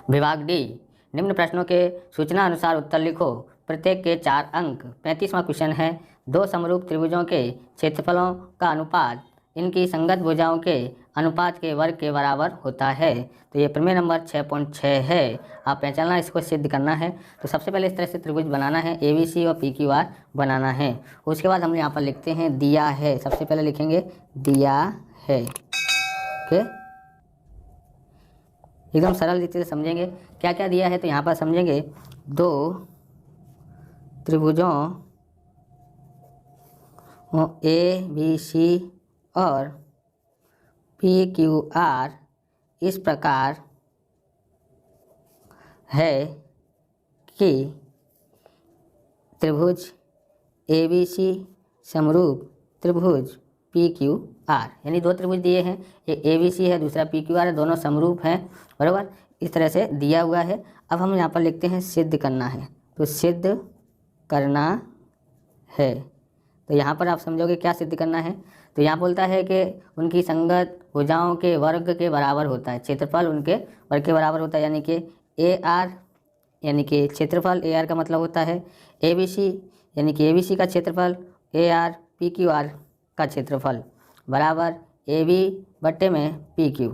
विभाग डी, निम्न प्रश्नों के सूचना अनुसार उत्तर लिखो। प्रत्येक के 4 अंक। 35वां क्वेश्चन है, दो समरूप त्रिभुजों के क्षेत्रफलों का अनुपात इनकी संगत भुजाओं के अनुपात के वर्ग के बराबर होता है। तो ये प्रमेय नंबर 6.6 है। आप पहचानना, इसको सिद्ध करना है। तो सबसे पहले इस तरह से त्रिभुज बनाना है, ABC और PQR बनाना है। उसके बाद हम यहाँ पर लिखते हैं दिया है। सबसे पहले लिखेंगे दिया है। ओके, एकदम सरल रीति से समझेंगे क्या क्या दिया है। तो यहाँ पर समझेंगे, दो त्रिभुजों ABC और PQR इस प्रकार है कि त्रिभुज ABC समरूप त्रिभुज PQR, यानी दो त्रिभुज दिए हैं, एक ABC है दूसरा PQR है, दोनों समरूप हैं, बराबर। इस तरह से दिया हुआ है। अब हम यहाँ पर लिखते हैं सिद्ध करना है। तो सिद्ध करना है, तो यहाँ पर आप समझोगे क्या सिद्ध करना है। तो यहाँ बोलता है कि उनकी संगत भुजाओं के वर्ग के बराबर होता है, क्षेत्रफल उनके वर्ग के बराबर होता है, यानी कि AR, यानी कि क्षेत्रफल AR का मतलब होता है ABC, यानी कि ABC का क्षेत्रफल AR PQR का क्षेत्रफल बराबर AB बट्टे में PQ,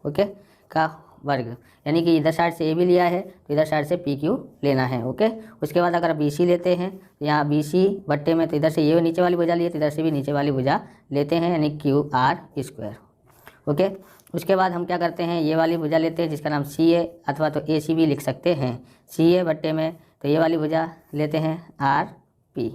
ओके, का वर्ग। यानी कि इधर साइड से AB लिया है तो इधर साइड से PQ लेना है, ओके। उसके बाद अगर BC लेते हैं तो यहाँ BC बट्टे में, तो इधर से ये नीचे वाली भुजा लिए तो इधर से भी नीचे वाली भुजा लेते हैं, यानी QR², ओके। उसके बाद हम क्या करते हैं, ये वाली भुजा लेते हैं जिसका नाम CA अथवा तो AC भी लिख सकते हैं। CA बट्टे में तो ये वाली भुजा लेते हैं RP,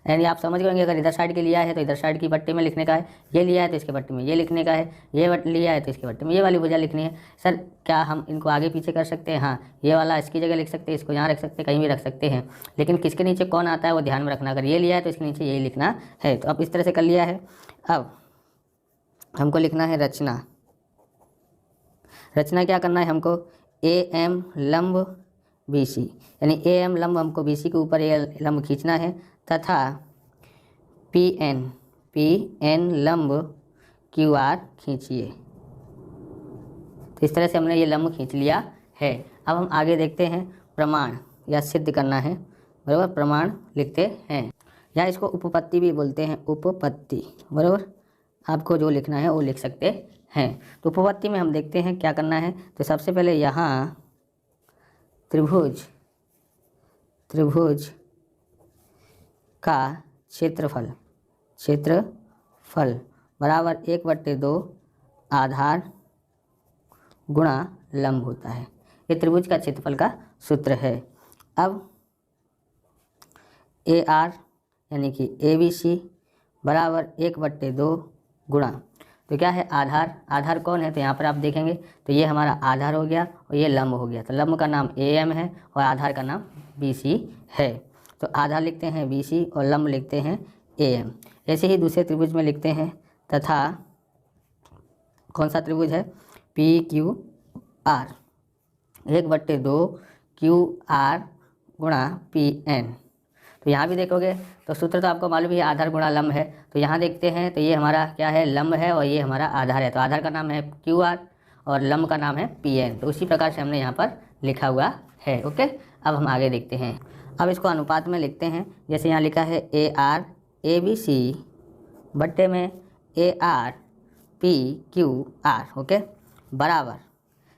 यानी आप समझ गए, अगर इधर साइड के लिया है तो इधर साइड की बट्टे में लिखने का है, ये लिया है तो इसके बट्टे में ये लिखने का है, ये लिया है तो इसके बट्टे में ये वाली भुजा लिखनी है। सर क्या हम इनको आगे पीछे कर सकते हैं? हाँ, ये वाला इसकी जगह लिख सकते हैं, इसको यहाँ रख सकते हैं, कहीं भी रख सकते हैं, लेकिन किसके नीचे कौन आता है वो ध्यान में रखना। अगर ये लिया है तो इसके नीचे यही लिखना है। तो अब इस तरह से कर लिया है। अब हमको लिखना है रचना। रचना क्या करना है हमको, AM लंब BC, यानी AM लंब हमको BC के ऊपर ये लंब खींचना है, तथा PN लंब QR खींचिए। तो इस तरह से हमने ये लंब खींच लिया है। अब हम आगे देखते हैं, प्रमाण या सिद्ध करना है, बराबर। प्रमाण लिखते हैं, या इसको उपपत्ति भी बोलते हैं, उपपत्ति, बराबर। आपको जो लिखना है वो लिख सकते हैं। तो उपपत्ति में हम देखते हैं क्या करना है। तो सबसे पहले यहाँ त्रिभुज का क्षेत्रफल बराबर 1/2 आधार गुणा लंब होता है। ये त्रिभुज का क्षेत्रफल का सूत्र है। अब AR यानी कि ABC बराबर 1/2 गुणा, तो क्या है, आधार कौन है, तो यहाँ पर आप देखेंगे तो ये हमारा आधार हो गया और ये लंब हो गया। तो लंब का नाम AM है और आधार का नाम BC है। तो आधार लिखते हैं BC और लंब लिखते हैं AM। ऐसे ही दूसरे त्रिभुज में लिखते हैं, तथा कौन सा त्रिभुज है, PQR 1/2 QR गुणा PN। तो यहाँ भी देखोगे तो सूत्र तो आपको मालूम ही है, आधार गुणा लंब है। तो यहाँ देखते हैं तो ये हमारा क्या है, लंब है और ये हमारा आधार है। तो आधार का नाम है QR और लंब का नाम है PN। तो उसी प्रकार से हमने यहाँ पर लिखा हुआ है, ओके। अब हम आगे देखते हैं। अब इसको अनुपात में लिखते हैं, जैसे यहाँ लिखा है AR ABC बट्टे में AR PQR, ओके, बराबर।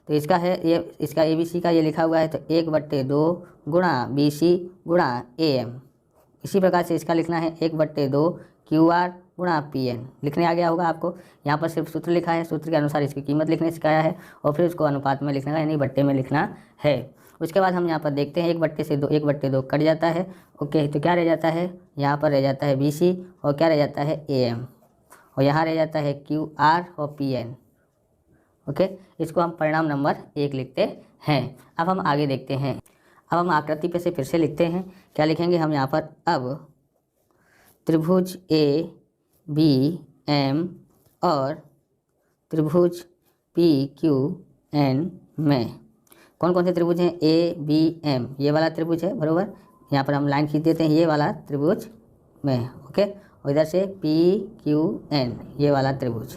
तो इसका है ये, इसका ABC का ये लिखा हुआ है, तो 1/2 गुणा BC गुणा AM। इसी प्रकार से इसका लिखना है 1/2 QR गुणा PN। लिखने आ गया होगा आपको। यहाँ पर सिर्फ सूत्र लिखा है, सूत्र के अनुसार इसकी कीमत लिखने सिखाया है और फिर उसको अनुपात में लिखना है, यानी बट्टे में लिखना है। उसके बाद हम यहाँ पर देखते हैं 1/2 कट जाता है, ओके। तो क्या रह जाता है, यहाँ पर रह जाता है BC और क्या रह जाता है AM, और यहाँ रह जाता है QR और PN, ओके। इसको हम परिणाम नंबर 1 लिखते हैं। अब हम आगे देखते हैं। अब हम आकृति पे से फिर से लिखते हैं। क्या लिखेंगे हम यहाँ पर, अब त्रिभुज ABM और त्रिभुज PQN में कौन कौन से त्रिभुज हैं, ABM ये वाला त्रिभुज है, बराबर। यहाँ पर हम लाइन खींच देते हैं ये वाला त्रिभुज में, ओके। और इधर से PQN ये वाला त्रिभुज,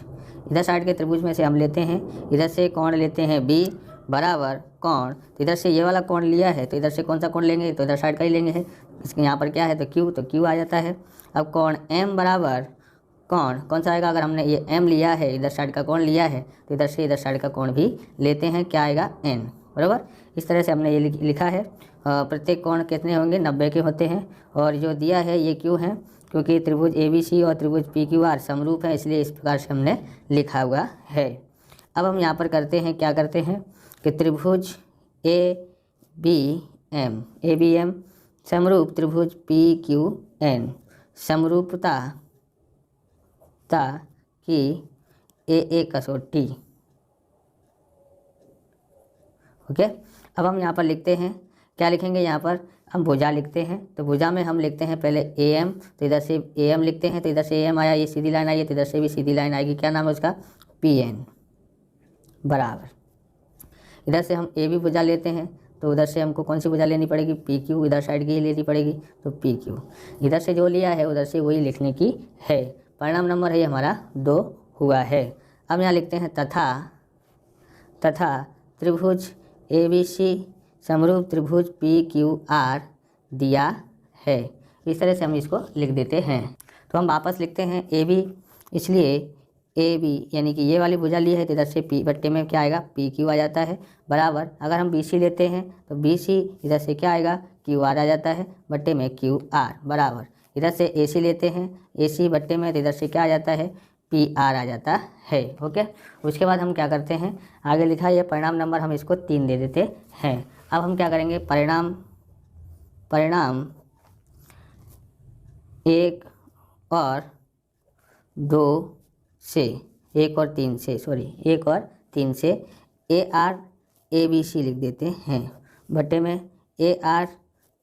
इधर साइड के त्रिभुज में से हम लेते हैं, इधर से कोण लेते हैं B बराबर कोण, तो इधर से ये वाला कोण लिया है तो इधर से कौन सा कोण लेंगे, तो इधर साइड का ही लेंगे है। इसके यहाँ पर क्या है तो क्यू, तो क्यू आ जाता है। अब कोण एम बराबर कोण कौन सा आएगा, अगर हमने ये एम लिया है, इधर साइड का कोण लिया है, तो इधर से इधर साइड का कोण भी लेते हैं, क्या आएगा एन, बराबर। इस तरह से हमने ये लिखा है। प्रत्येक कोण कितने होंगे, 90 के होते हैं। और जो दिया है ये क्यों है, क्योंकि त्रिभुज ABC और त्रिभुज PQR समरूप है, इसलिए इस प्रकार से हमने लिखा हुआ है। अब हम यहाँ पर करते हैं, क्या करते हैं कि त्रिभुज ABM समरूप त्रिभुज PQN समरूपता की AA कसौटी। ओके, अब हम यहाँ पर लिखते हैं, क्या लिखेंगे, यहाँ पर हम भुजा लिखते हैं। तो भुजा में हम लिखते हैं पहले AM, तो इधर से AM लिखते हैं, तो इधर से AM आया, ये सीधी लाइन आई है, तो इधर से भी सीधी लाइन आएगी, क्या नाम है उसका, PN बराबर। इधर से हम AB भुजा लेते हैं, तो उधर से हमको कौन सी भुजा लेनी पड़ेगी, PQ, इधर साइड की ही लेनी पड़ेगी, तो PQ। इधर से जो लिया है उधर से वही लिखने की है। परिणाम नंबर है ये हमारा 2 हुआ है। अब यहाँ लिखते हैं तथा त्रिभुज ABC समरूप त्रिभुज PQR दिया है। इस तरह से हम इसको लिख देते हैं। तो हम वापस लिखते हैं AB, इसलिए AB यानी कि ये वाली भुजा ली है, तो इधर से P बट्टे में क्या आएगा, PQ आ जाता है, बराबर। अगर हम BC लेते हैं तो BC इधर से क्या आएगा, QR आ जाता है, बट्टे में QR बराबर। इधर से AC लेते हैं, AC बट्टे में, तो इधर से क्या आ जाता है, PR आ जाता है। ओके, उसके बाद हम क्या करते हैं, आगे लिखा है परिणाम नंबर, हम इसको 3 दे देते हैं। अब हम क्या करेंगे, परिणाम 1 और 2 से 1 और 3 से AR ABC लिख देते हैं, बट्टे में AR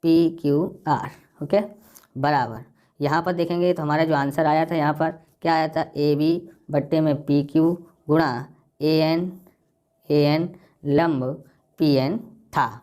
PQR। ओके बराबर। यहाँ पर देखेंगे तो हमारा जो आंसर आया था, यहाँ पर क्या आया था, AB बट्टे में PQ गुणा AN लंब PN था।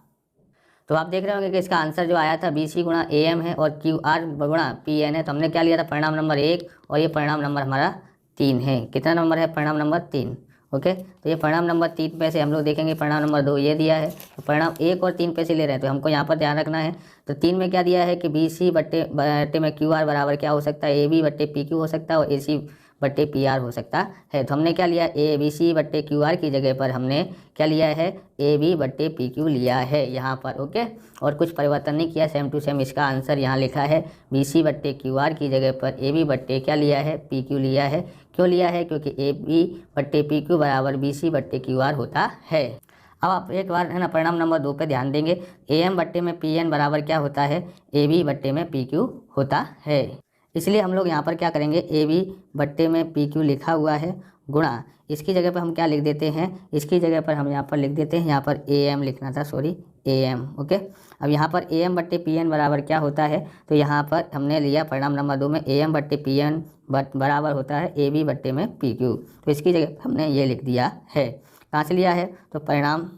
तो आप देख रहे होंगे कि इसका आंसर जो आया था BC गुणा AM है और QR गुणा PN है। तो हमने क्या लिया था, परिणाम नंबर 1, और ये परिणाम नंबर हमारा 3 है। कितना नंबर है, परिणाम नंबर 3। ओके, तो ये परिणाम नंबर 3 पे से हम लोग देखेंगे, परिणाम नंबर 2 ये दिया है, तो परिणाम 1 और 3 पे से ले रहे हैं, तो हमको यहाँ पर ध्यान रखना है। तो 3 में क्या दिया है कि BC बट्टे में QR बराबर क्या हो सकता है, AB बट्टे PQ हो सकता है, और AC बट्टे PR हो सकता है। तो हमने क्या लिया, ABC बट्टे QR की जगह पर हमने क्या लिया है, AB बट्टे PQ लिया है यहाँ पर। ओके, और कुछ परिवर्तन नहीं किया, सेम टू सेम इसका आंसर यहाँ लिखा है। BC बट्टे QR की जगह पर AB बट्टे क्या लिया है, PQ लिया है। क्यों लिया है, क्योंकि AB बट्टे PQ बराबर BC बट्टे QR होता है। अब आप एक बार है ना परिणाम नंबर 2 पे ध्यान देंगे, AM बट्टे में PN बराबर क्या होता है, AB बट्टे में PQ होता है। इसलिए हम लोग यहाँ पर क्या करेंगे, AB बट्टे में PQ लिखा हुआ है गुणा, इसकी जगह पर हम क्या लिख देते हैं, इसकी जगह पर हम यहाँ पर लिख देते हैं, यहाँ पर AM लिखना था, सॉरी AM। ओके, अब यहाँ पर AM बट्टे PN बराबर क्या होता है, तो यहाँ पर हमने लिया परिणाम नंबर 2 में AM बट्टे PN बराबर होता है AB बट्टे में PQ। तो इसकी जगह हमने ये लिख दिया है। कहाँ से लिया है, तो परिणाम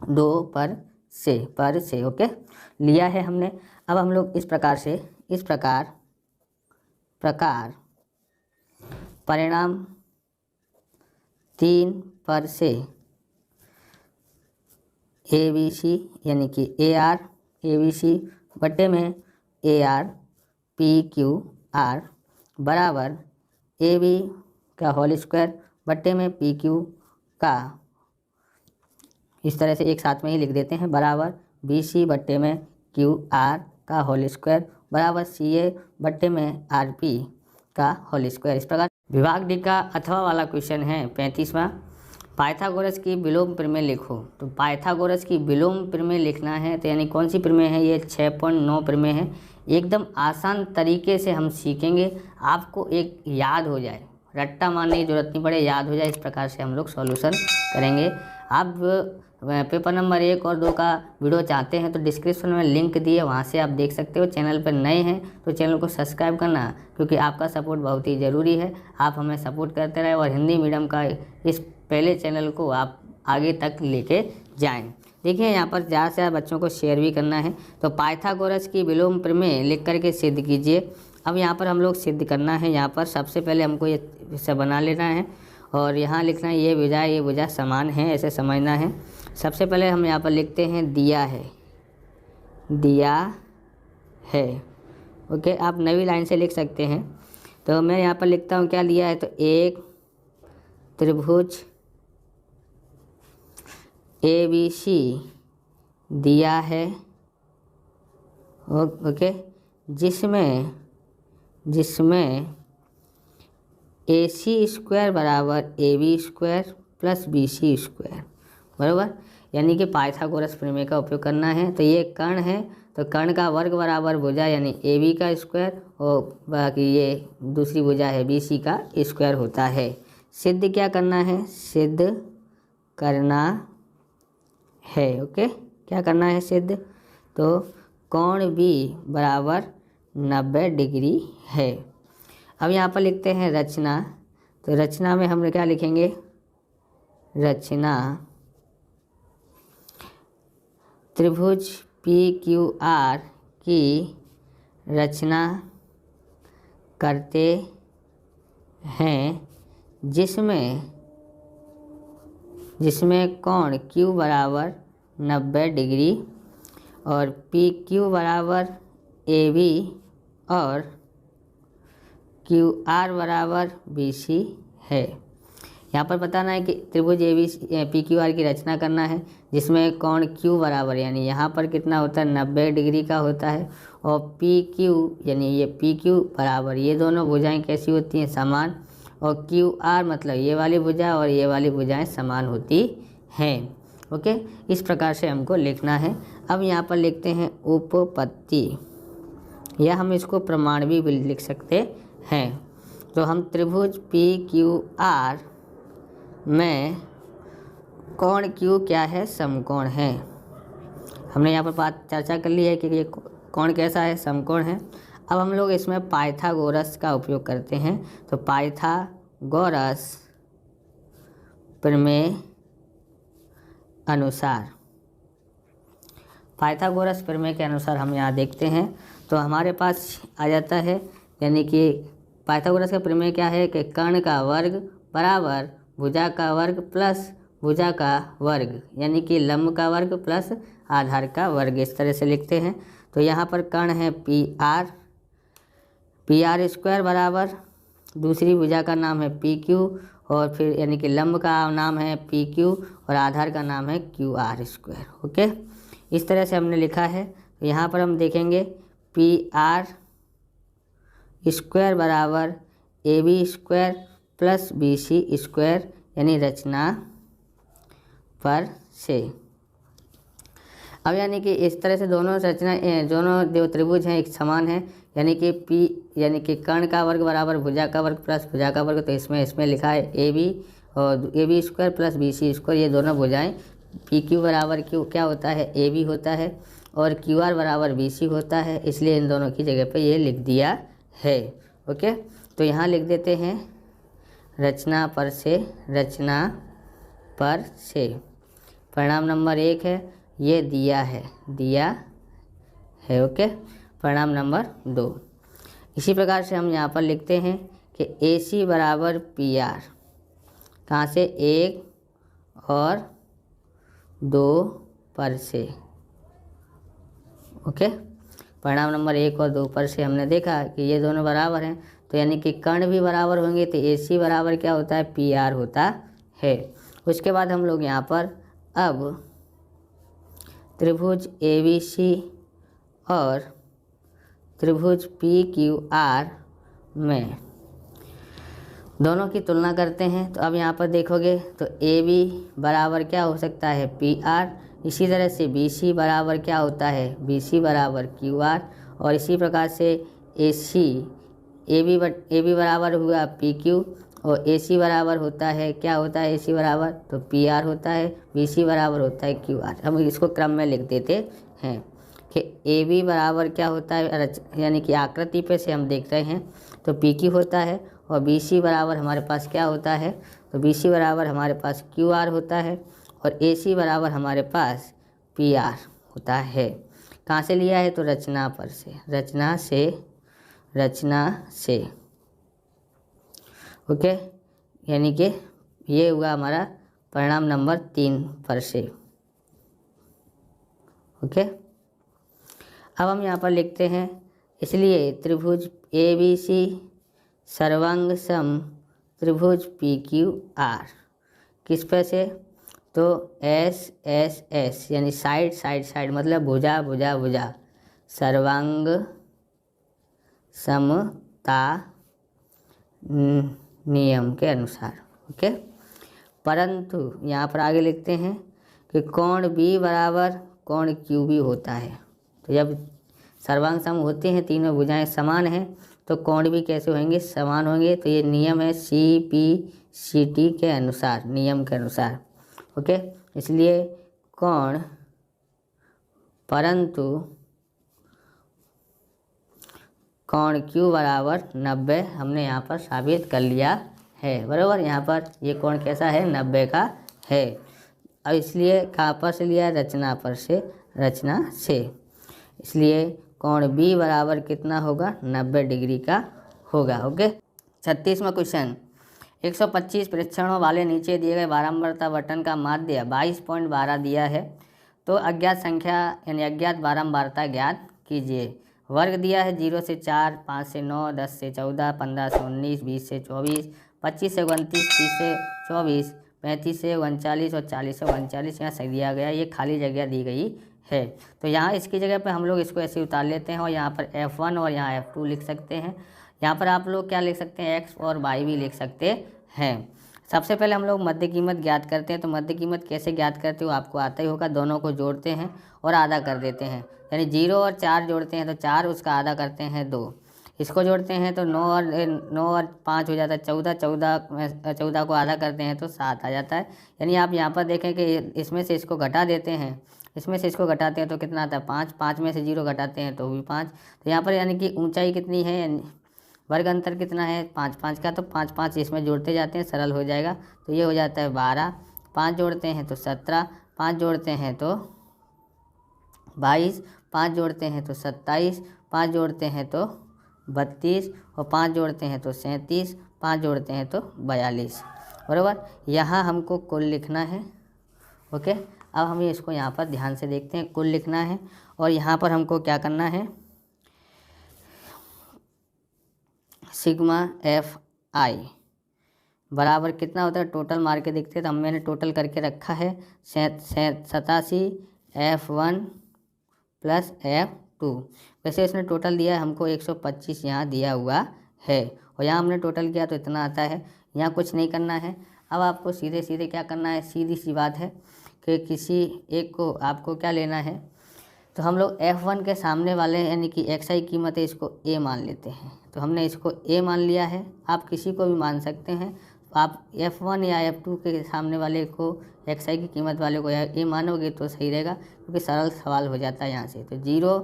2 पर से ओके लिया है हमने। अब हम लोग इस प्रकार परिणाम 3 पर से ABC यानी कि AR ABC बट्टे में AR PQR बराबर AB का होल स्क्वायर बट्टे में PQ का, इस तरह से एक साथ में ही लिख देते हैं, बराबर BC बट्टे में QR का होल स्क्वायर बराबर CA बट्टे में RP का होल स्क्वायर। इस प्रकार विभाग डी का अथवा वाला क्वेश्चन है 35वां, पाइथागोरस की विलोम प्रमेय लिखो। तो पाइथागोरस की विलोम प्रमेय लिखना है, तो यानी कौन सी प्रमेय है, ये 6.9 प्रमेय है। एकदम आसान तरीके से हम सीखेंगे, आपको एक याद हो जाए, रट्टा मारने की जरूरत नहीं पड़े, याद हो जाए, इस प्रकार से हम लोग सॉल्यूशन करेंगे। आप पेपर नंबर 1 और 2 का वीडियो चाहते हैं तो डिस्क्रिप्शन में लिंक दिए, वहाँ से आप देख सकते हो। चैनल पर नए हैं तो चैनल को सब्सक्राइब करना, क्योंकि आपका सपोर्ट बहुत ही ज़रूरी है। आप हमें सपोर्ट करते रहे और हिंदी मीडियम का इस पहले चैनल को आप आगे तक लेके जाएं। देखिए यहाँ पर ज़्यादा से ज़्यादा बच्चों को शेयर भी करना है। तो पाइथागोरस की विलोम प्रमेय लिख करके सिद्ध कीजिए। अब यहाँ पर हम लोग सिद्ध करना है, यहाँ पर सबसे पहले हमको ये सब बना लेना है और यहाँ लिखना है ये भुजा समान है, ऐसे समझना है। सबसे पहले हम यहाँ पर लिखते हैं दिया है, दिया है। ओके, आप नई लाइन से लिख सकते हैं। तो मैं यहाँ पर लिखता हूँ क्या लिया है, तो एक त्रिभुज ABC दिया है। ओके, जिसमें AC स्क्वायर बराबर AB square plus BC square, बराबर। यानी कि पाइथागोरस प्रमेय का उपयोग करना है। तो ये कर्ण है, तो कर्ण का वर्ग बराबर भुजा यानी AB का स्क्वायर, और बाकी ये दूसरी भुजा है BC का स्क्वायर होता है। सिद्ध क्या करना है, सिद्ध करना है। ओके, क्या करना है, सिद्ध। तो कोण B बराबर 90 डिग्री है। अब यहाँ पर लिखते हैं रचना। तो रचना में हम क्या लिखेंगे, रचना त्रिभुज PQR की रचना करते हैं, जिसमें कोण Q बराबर 90 डिग्री और PQ बराबर AB और QR बराबर BC है। यहाँ पर बताना है कि त्रिभुज PQR की रचना करना है जिसमें कोण Q बराबर, यानी यहाँ पर कितना होता है 90 डिग्री का होता है, और PQ यानी ये PQ बराबर, ये दोनों भुजाएं कैसी होती हैं, समान, और QR मतलब ये वाली भुजा और ये वाली भुजाएं समान होती हैं। ओके, इस प्रकार से हमको लिखना है। अब यहाँ पर लिखते हैं उपपत्ति, या हम इसको प्रमाण भी लिख सकते हैं। तो हम त्रिभुज PQR में कोण Q क्या है, समकोण है। हमने यहाँ पर बात चर्चा कर ली है कि ये कोण कैसा है, समकोण है। अब हम लोग इसमें पाइथागोरस का उपयोग करते हैं। तो पाइथागोरस प्रमेय अनुसार, पाइथागोरस प्रमेय के अनुसार हम यहाँ देखते हैं तो हमारे पास आ जाता है, यानी कि पाइथागोरस का प्रमेय क्या है कि कर्ण का वर्ग बराबर भुजा का वर्ग प्लस भुजा का वर्ग, यानी कि लंब का वर्ग प्लस आधार का वर्ग, इस तरह से लिखते हैं। तो यहाँ पर कर्ण है PR स्क्वायर बराबर दूसरी भुजा का नाम है PQ, और फिर यानी कि लंब का नाम है PQ और आधार का नाम है QR स्क्वायर। ओके, इस तरह से हमने लिखा है। तो यहाँ पर हम देखेंगे PR स्क्वायर बराबर AB square plus BC square, यानी रचना पर से। अब यानी कि इस तरह से दोनों जो त्रिभुज हैं एक समान है, यानी कि कर्ण का वर्ग बराबर भुजा का वर्ग प्लस भुजा का वर्ग। तो इसमें लिखा है AB और AB square plus BC square, ये दोनों भुजाएं PQ बराबर क्या होता है, AB होता है, और QR बराबर BC होता है, इसलिए इन दोनों की जगह पे ये लिख दिया है। ओके, तो यहाँ लिख देते हैं रचना पर से। परिणाम नंबर 1 है, ये दिया है। ओके, परिणाम नंबर 2। इसी प्रकार से हम यहाँ पर लिखते हैं कि AC बराबर PR, कहाँ से, 1 और 2 पर से। ओके, परिणाम नंबर 1 और 2 पर से हमने देखा कि ये दोनों बराबर हैं, तो यानी कि कर्ण भी बराबर होंगे, तो AC बराबर क्या होता है, PR होता है। उसके बाद हम लोग यहाँ पर अब त्रिभुज ABC और त्रिभुज PQR में दोनों की तुलना करते हैं। तो अब यहाँ पर देखोगे तो AB बराबर क्या हो सकता है, PR, इसी तरह से BC बराबर क्या होता है, BC बराबर QR, और इसी प्रकार से AB बराबर हुआ PQ, और AC बराबर होता है, क्या होता है AC बराबर, तो PR होता है, BC बराबर होता है QR। हम इसको क्रम में लिख देते हैं कि AB बराबर क्या होता है, यानी कि आकृति पे से हम देख रहे हैं तो PQ होता है, और BC बराबर हमारे पास क्या होता है, तो BC बराबर हमारे पास QR होता है, और AC बराबर हमारे पास PR होता है। कहाँ से लिया है, तो रचना पर से, रचना से। ओके, यानी कि ये हुआ हमारा परिणाम नंबर 3 पर से। ओके, अब हम यहाँ पर लिखते हैं, इसलिए त्रिभुज ABC सर्वांग सम त्रिभुज PQR किस पे से, तो SSS यानी साइड साइड साइड मतलब भुजा भुजा भुजा सर्वांग समता नियम के अनुसार। ओके, परंतु यहाँ पर आगे लिखते हैं कि कोण B बराबर कोण QB होता है। तो जब सर्वांग सम होते हैं, तीनों भुजाएं समान हैं, तो कोण भी कैसे होंगे, समान होंगे। तो ये नियम है CPCT के अनुसार, नियम के अनुसार। ओके, इसलिए कोण परंतु कोण Q बराबर 90 हमने यहाँ पर साबित कर लिया है, बराबर। यहाँ पर ये कोण कैसा है, 90 का है। अब इसलिए कहाँ पर से लिया, रचना पर से, रचना से। इसलिए कोण B बराबर कितना होगा, 90 डिग्री का होगा। ओके, 36वां क्वेश्चन, 125 परीक्षणों वाले नीचे दिए गए बारंबारता बटन का माध्य 22.12 दिया है, तो अज्ञात संख्या यानी अज्ञात बारंबारता ज्ञात कीजिए। वर्ग दिया है 0 से 4, 5 से 9, 10 से 14, 15 से 19, 20 से 24, 25 से 29, 30 से 24, 35 से 39 और 40 से 39 यहाँ सही दिया गया, ये खाली जगह दी गई है। तो यहाँ इसकी जगह पे हम लोग इसको ऐसे उतार लेते हैं और यहाँ पर F1 और यहाँ F2 लिख सकते हैं। यहाँ पर आप लोग क्या लिख सकते हैं, X और Y भी लिख सकते हैं। सबसे पहले हम लोग मध्य कीमत ज्ञात करते हैं। तो मध्य कीमत कैसे ज्ञात करते हो, आपको आता ही होगा। दोनों को जोड़ते हैं और आधा कर देते हैं, यानी 0 और 4 जोड़ते हैं तो 4, उसका आधा करते हैं 2। इसको जोड़ते हैं तो 9 और 5 हो जाता है 14, 14 को आधा करते हैं तो 7 आ जाता है। यानी आप यहाँ पर देखें कि इसमें से इसको घटा देते हैं, इसमें से इसको घटाते हैं तो कितना आता है, 5। 5 में से 0 घटाते हैं तो भी 5। तो यहाँ पर यानी कि ऊंचाई कितनी है, वर्ग अंतर कितना है, 5 5 का, तो 5 5 इसमें जोड़ते जाते हैं, सरल हो जाएगा। तो ये हो जाता है 12, 5 जोड़ते हैं तो 17, 5 जोड़ते हैं तो 22, 5 जोड़ते हैं तो 27, 5 जोड़ते हैं तो 32 और 5 जोड़ते हैं तो 37, 5 जोड़ते हैं तो 42, बराबर। यहाँ हमको कुल लिखना है। ओके, अब हम इसको यहाँ पर ध्यान से देखते हैं, कुल लिखना है। और यहाँ पर हमको क्या करना है, सिग्मा FI बराबर कितना होता है, टोटल मार के देखते हैं। तो मैंने टोटल करके रखा है 87 F1 प्लस F2। वैसे इसने टोटल दिया है हमको 125 यहाँ दिया हुआ है, और यहाँ हमने टोटल किया तो इतना आता है। यहाँ कुछ नहीं करना है। अब आपको सीधे सीधे क्या करना है, सीधी सी बात है कि किसी एक को आपको क्या लेना है। तो हम लोग F1 के सामने वाले यानी कि XI कीमत है, इसको A मान लेते हैं। तो हमने इसको A मान लिया है, आप किसी को भी मान सकते हैं। आप F1 या F2 के सामने वाले को, XI की कीमत वाले को A मानोगे तो सही रहेगा, क्योंकि सरल सवाल हो जाता है यहाँ से। तो 0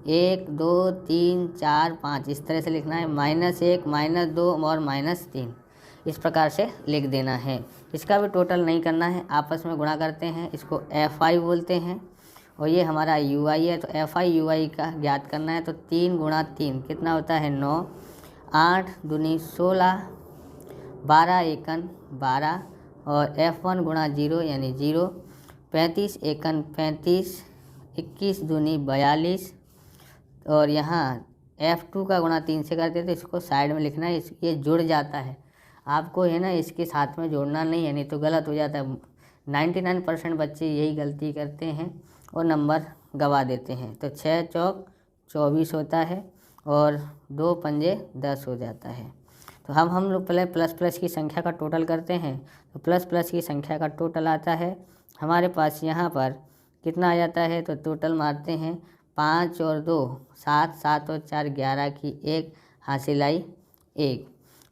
1 2 3 4 5 इस तरह से लिखना है, -1 -2 और -3 इस प्रकार से लिख देना है। इसका भी टोटल नहीं करना है, आपस में गुणा करते हैं, इसको FI बोलते हैं और ये हमारा UI है। तो FI UI का ज्ञात करना है। तो 3 × 3 कितना होता है, 9, 8 दूनी 16, 12 एकन 12 और F1 × 0 यानी 0, 35 एकन 35, 21 दूनी 42 और यहाँ F2 का गुणा 3 से करते हैं। तो इसको साइड में लिखना है, ये जुड़ जाता है। आपको है ना इसके साथ में जोड़ना नहीं है, नहीं तो गलत हो जाता है। 99% बच्चे यही गलती करते हैं और नंबर गवा देते हैं। तो 6 चौक 24 होता है और 2 पंजे 10 हो जाता है। तो हम लोग पहले प्लस प्लस की संख्या का टोटल करते हैं। तो प्लस प्लस की संख्या का टोटल आता है हमारे पास यहाँ पर कितना आ जाता है। तो टोटल मारते हैं, 5 और 2 7, 7 और 4 11 की 1 हासिल आई 1,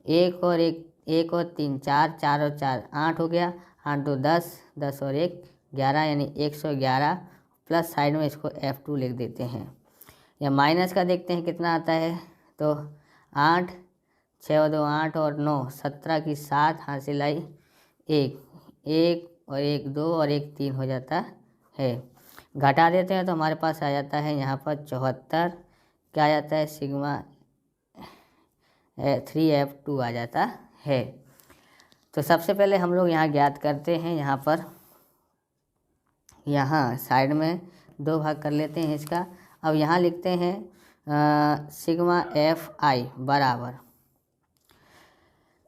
1 और 3 4, 4 और 4 8 हो गया, 8 2 10, 10 और 1 11 यानी 111 प्लस साइड में इसको F2 लिख देते हैं। या माइनस का देखते हैं कितना आता है। तो 8, 6 और 2 8 और 9 17 की 7 हासिल आई 1, 1 और 1 2 और 1 3 हो जाता है। घटा देते हैं तो हमारे पास आ जाता है यहाँ पर 74, क्या आ जाता है, सिग्मा 3F2 आ जाता है। तो सबसे पहले हम लोग यहाँ ज्ञात करते हैं, यहाँ पर यहाँ साइड में 2 भाग कर लेते हैं इसका। अब यहाँ लिखते हैं सिग्मा एफ आई बराबर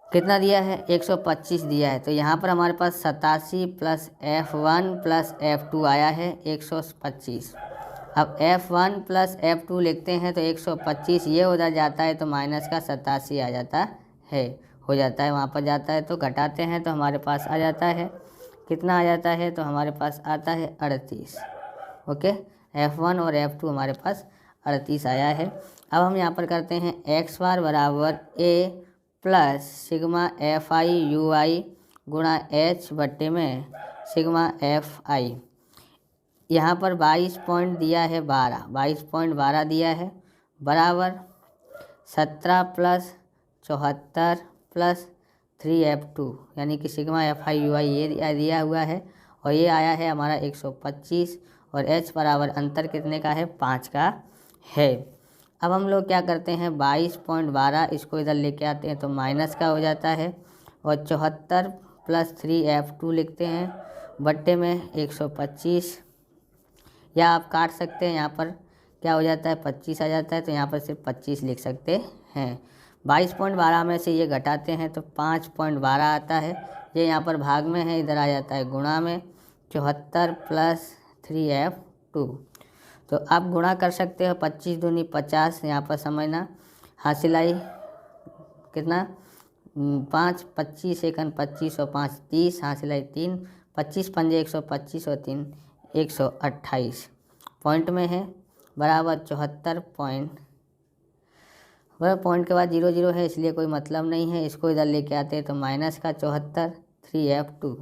कितना दिया है, 125 दिया है। तो यहाँ पर हमारे पास 87 प्लस F1 प्लस F2 आया है 125। अब F1 प्लस F2 लिखते हैं तो 125 ये उधर जाता है तो माइनस का 87 आ जाता है, हो जाता है, वहाँ पर जाता है तो घटाते हैं तो हमारे पास आ जाता है, कितना आ जाता है, तो हमारे पास आता है 38। ओके, F1 और F2 हमारे पास 38 आया है। अब हम यहाँ पर करते हैं एक्स बार बराबर A plus sigma f i u i गुणा H बट्टे में सिग्मा एफ आई। यहाँ पर 22 पॉइंट दिया है 22.12 दिया है बराबर 17 प्लस 74 प्लस 3F2 यानी कि सिग्मा एफ आई यू आई ये दिया हुआ है और ये आया है हमारा 125 और H बराबर अंतर कितने का है, 5 का है। अब हम लोग क्या करते हैं 22.12 इसको इधर लेके आते हैं तो माइनस का हो जाता है और 74 प्लस 3F2 लिखते हैं बट्टे में 125, या आप काट सकते हैं, यहाँ पर क्या हो जाता है 25 आ जाता है तो यहाँ पर सिर्फ 25 लिख सकते हैं। 22.12 में से ये घटाते हैं तो 5.12 आता है, ये यहाँ पर भाग में है, इधर आ जाता है गुणा में 74 प्लस 3F2। तो आप गुणा कर सकते हो, 25 दूनी 50, यहाँ पर समझना हासिल आई कितना 5, 25 एकन 25 और 5 30, हासिल आई 3, 25 पंजे 125 और 3 128 पॉइंट में है बराबर 74 पॉइंट, बराबर पॉइंट के बाद 00 है इसलिए कोई मतलब नहीं है, इसको इधर लेके आते हैं तो माइनस का 74 3F2।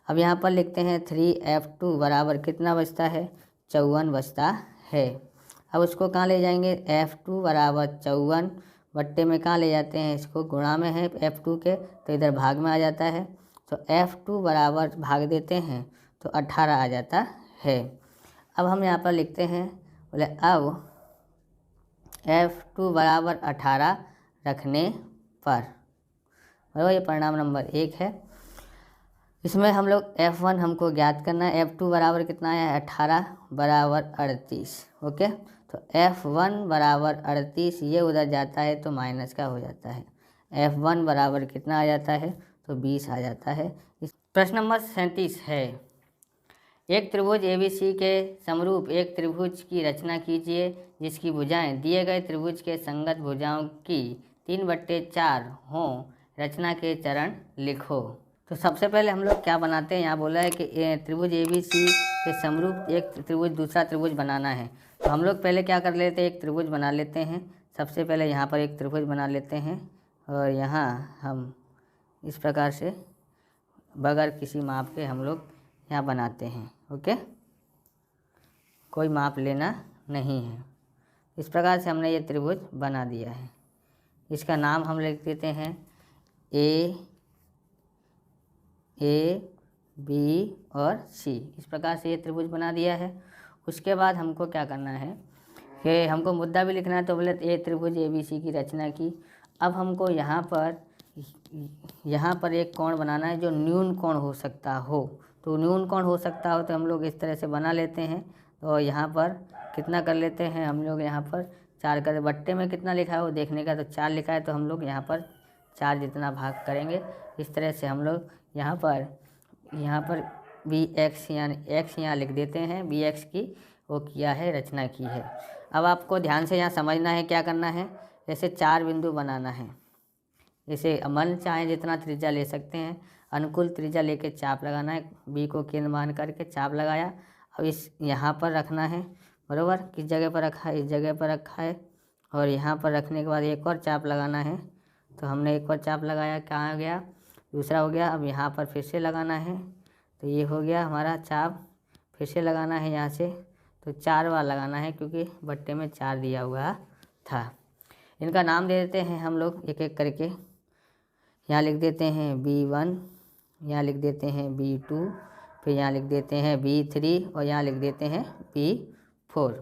अब यहाँ पर लिखते हैं 3F2 बराबर कितना बचता है, 54 बचता है। अब उसको कहाँ ले जाएंगे, F2 बराबर 54 बट्टे में कहाँ ले जाते हैं, इसको गुणा में है F2 के तो इधर भाग में आ जाता है, तो F2 बराबर भाग देते हैं तो 18 आ जाता है। अब हम यहाँ पर लिखते हैं, बोले अब F2 बराबर 18 रखने पर, बराबर ये परिणाम नंबर 1 है। इसमें हम लोग F1 हमको ज्ञात करना है, F2 बराबर कितना है 18 बराबर 38। ओके, तो F1 बराबर 38 ये उधर जाता है तो माइनस का हो जाता है, F1 बराबर कितना आ जाता है तो 20 आ जाता है। प्रश्न नंबर 37 है, एक त्रिभुज ABC के समरूप एक त्रिभुज की रचना कीजिए जिसकी भुजाएं दिए गए त्रिभुज के संगत भुजाओं की 3/4 हों, रचना के चरण लिखो। तो सबसे पहले हम लोग क्या बनाते हैं, यहाँ बोला है कि त्रिभुज ABC के समरूप एक त्रिभुज दूसरा त्रिभुज बनाना है। तो हम लोग पहले क्या कर लेते हैं, एक त्रिभुज बना लेते हैं। सबसे पहले यहाँ पर एक त्रिभुज बना लेते हैं और यहाँ हम इस प्रकार से बगैर किसी माप के हम लोग यहाँ बनाते हैं। ओके, कोई माप लेना नहीं है। इस प्रकार से हमने ये त्रिभुज बना दिया है। इसका नाम हम लिख देते हैं A, B और C। इस प्रकार से ये त्रिभुज बना दिया है। उसके बाद हमको क्या करना है कि हमको मुद्दा भी लिखना है। तो बोले ए त्रिभुज ABC की रचना की। अब हमको यहाँ पर एक कोण बनाना है जो न्यून कोण हो सकता हो। तो न्यून कोण हो सकता हो तो हम लोग इस तरह से बना लेते हैं। तो यहाँ पर कितना कर लेते हैं हम लोग, यहाँ पर 4 कर, बट्टे में कितना लिखा है वो देखने का, तो 4 लिखा है तो हम लोग यहाँ पर 4 जितना भाग करेंगे। इस तरह से हम लोग यहाँ पर BX यानी X यहाँ लिख देते हैं, BX की वो किया है, रचना की है। अब आपको ध्यान से यहाँ समझना है क्या करना है। जैसे 4 बिंदु बनाना है, जैसे मन चाहे जितना त्रिज्या ले सकते हैं, अनुकूल त्रिज्या लेके चाप लगाना है, B को केंद्र मान करके चाप लगाया। अब इस यहाँ पर रखना है, बराबर किस जगह पर रखा है, इस जगह पर रखा है। और यहाँ पर रखने के बाद एक और चाप लगाना है। तो हमने एक और चाप लगाया, कहाँ गया, दूसरा हो गया। अब यहाँ पर फिर से लगाना है, तो ये हो गया हमारा चाप, फिर से लगाना है यहाँ से। तो 4 बार लगाना है क्योंकि बट्टे में 4 दिया हुआ था। इनका नाम दे देते हैं हम लोग एक एक करके। यहाँ लिख देते हैं B1, यहाँ लिख देते हैं B2, फिर यहाँ लिख देते हैं B3 और यहाँ लिख देते हैं B4।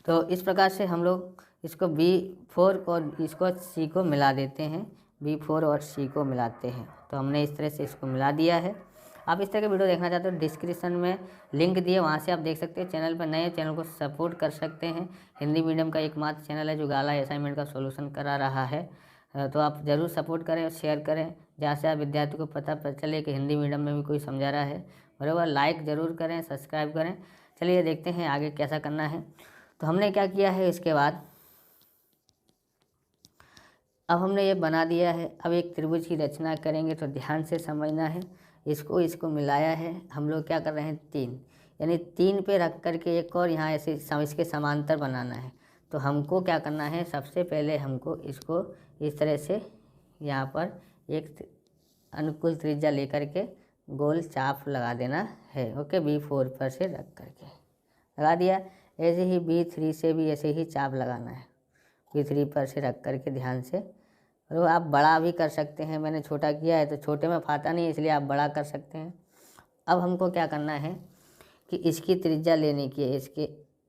तो इस प्रकार से हम लोग इसको B4 और इसको C को मिला देते हैं, B4 और C को मिलाते हैं। तो हमने इस तरह से इसको मिला दिया है। आप इस तरह के वीडियो देखना चाहते हो डिस्क्रिप्शन में लिंक दिए, वहाँ से आप देख सकते हैं। चैनल पर नए चैनल को सपोर्ट कर सकते हैं। हिंदी मीडियम का एकमात्र चैनल है जो गाला असाइनमेंट का सॉल्यूशन करा रहा है। तो आप ज़रूर सपोर्ट करें और शेयर करें, जहाँ से आप विद्यार्थी को पता चले कि हिंदी मीडियम में भी कोई समझा रहा है। बराबर, लाइक ज़रूर करें, सब्सक्राइब करें। चलिए देखते हैं आगे कैसा करना है। तो हमने क्या किया है, इसके बाद अब हमने ये बना दिया है। अब एक त्रिभुज की रचना करेंगे तो ध्यान से समझना है। इसको मिलाया है हम लोग, क्या कर रहे हैं 3, यानी 3 पे रख करके एक और यहाँ ऐसे इसके समांतर बनाना है। तो हमको क्या करना है, सबसे पहले हमको इसको इस तरह से यहाँ पर एक अनुकूल त्रिज्या लेकर के गोल चाप लगा देना है। ओके, B4 पर से रख करके लगा दिया। ऐसे ही B3 से भी ऐसे ही चाप लगाना है, B3 पर से रख करके ध्यान से। और आप बड़ा भी कर सकते हैं, मैंने छोटा किया है तो छोटे में फाता नहीं, इसलिए आप बड़ा कर सकते हैं। अब हमको क्या करना है कि इसकी त्रिज्या लेने की है।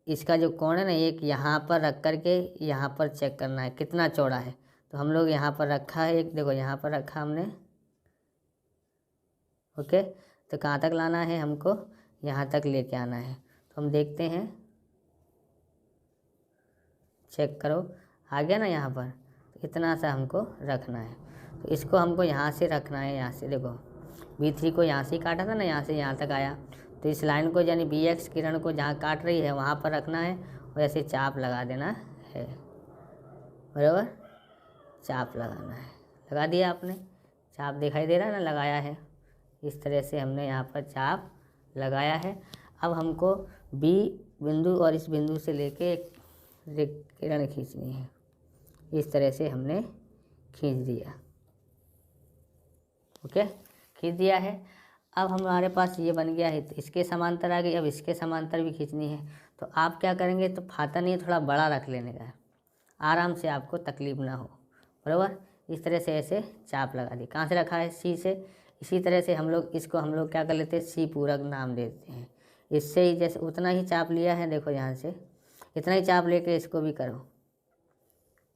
इसका जो कोण है ना, एक यहाँ पर रख करके यहाँ पर चेक करना है कितना चौड़ा है। तो हम लोग यहाँ पर रखा है, एक देखो यहाँ पर रखा हमने। ओके, तो कहाँ तक लाना है, हमको यहाँ तक लेके आना है। तो हम देखते हैं, चेक करो आ गया ना यहाँ पर। तो इतना सा हमको रखना है। तो इसको हमको यहाँ से रखना है, यहाँ से देखो B3 को यहाँ से काटा था ना, यहाँ से यहाँ तक आया। तो इस लाइन को यानी BX किरण को जहाँ काट रही है वहाँ पर रखना है और ऐसे चाप लगा देना है। बराबर, चाप लगाना है। लगा दिया आपने, चाप दिखाई दे रहा है ना, लगाया है। इस तरह से हमने यहाँ पर चाप लगाया है। अब हमको B बिंदु और इस बिंदु से लेके एक किरण खींचनी है। इस तरह से हमने खींच दिया। ओके, खींच दिया है। अब हमारे पास ये बन गया है। तो इसके समांतर आ गई, अब इसके समांतर भी खींचनी है। तो आप क्या करेंगे, तो फाता नहीं, थोड़ा बड़ा रख लेने का है, आराम से, आपको तकलीफ ना हो। बराबर, इस तरह से ऐसे चाप लगा दी। कहाँ से रखा है, C से। इसी तरह से हम लोग क्या कर लेते हैं, C पूरक नाम देते हैं। इससे ही जैसे उतना ही चाप लिया है, देखो यहाँ से इतना ही चाप लेके इसको भी करो।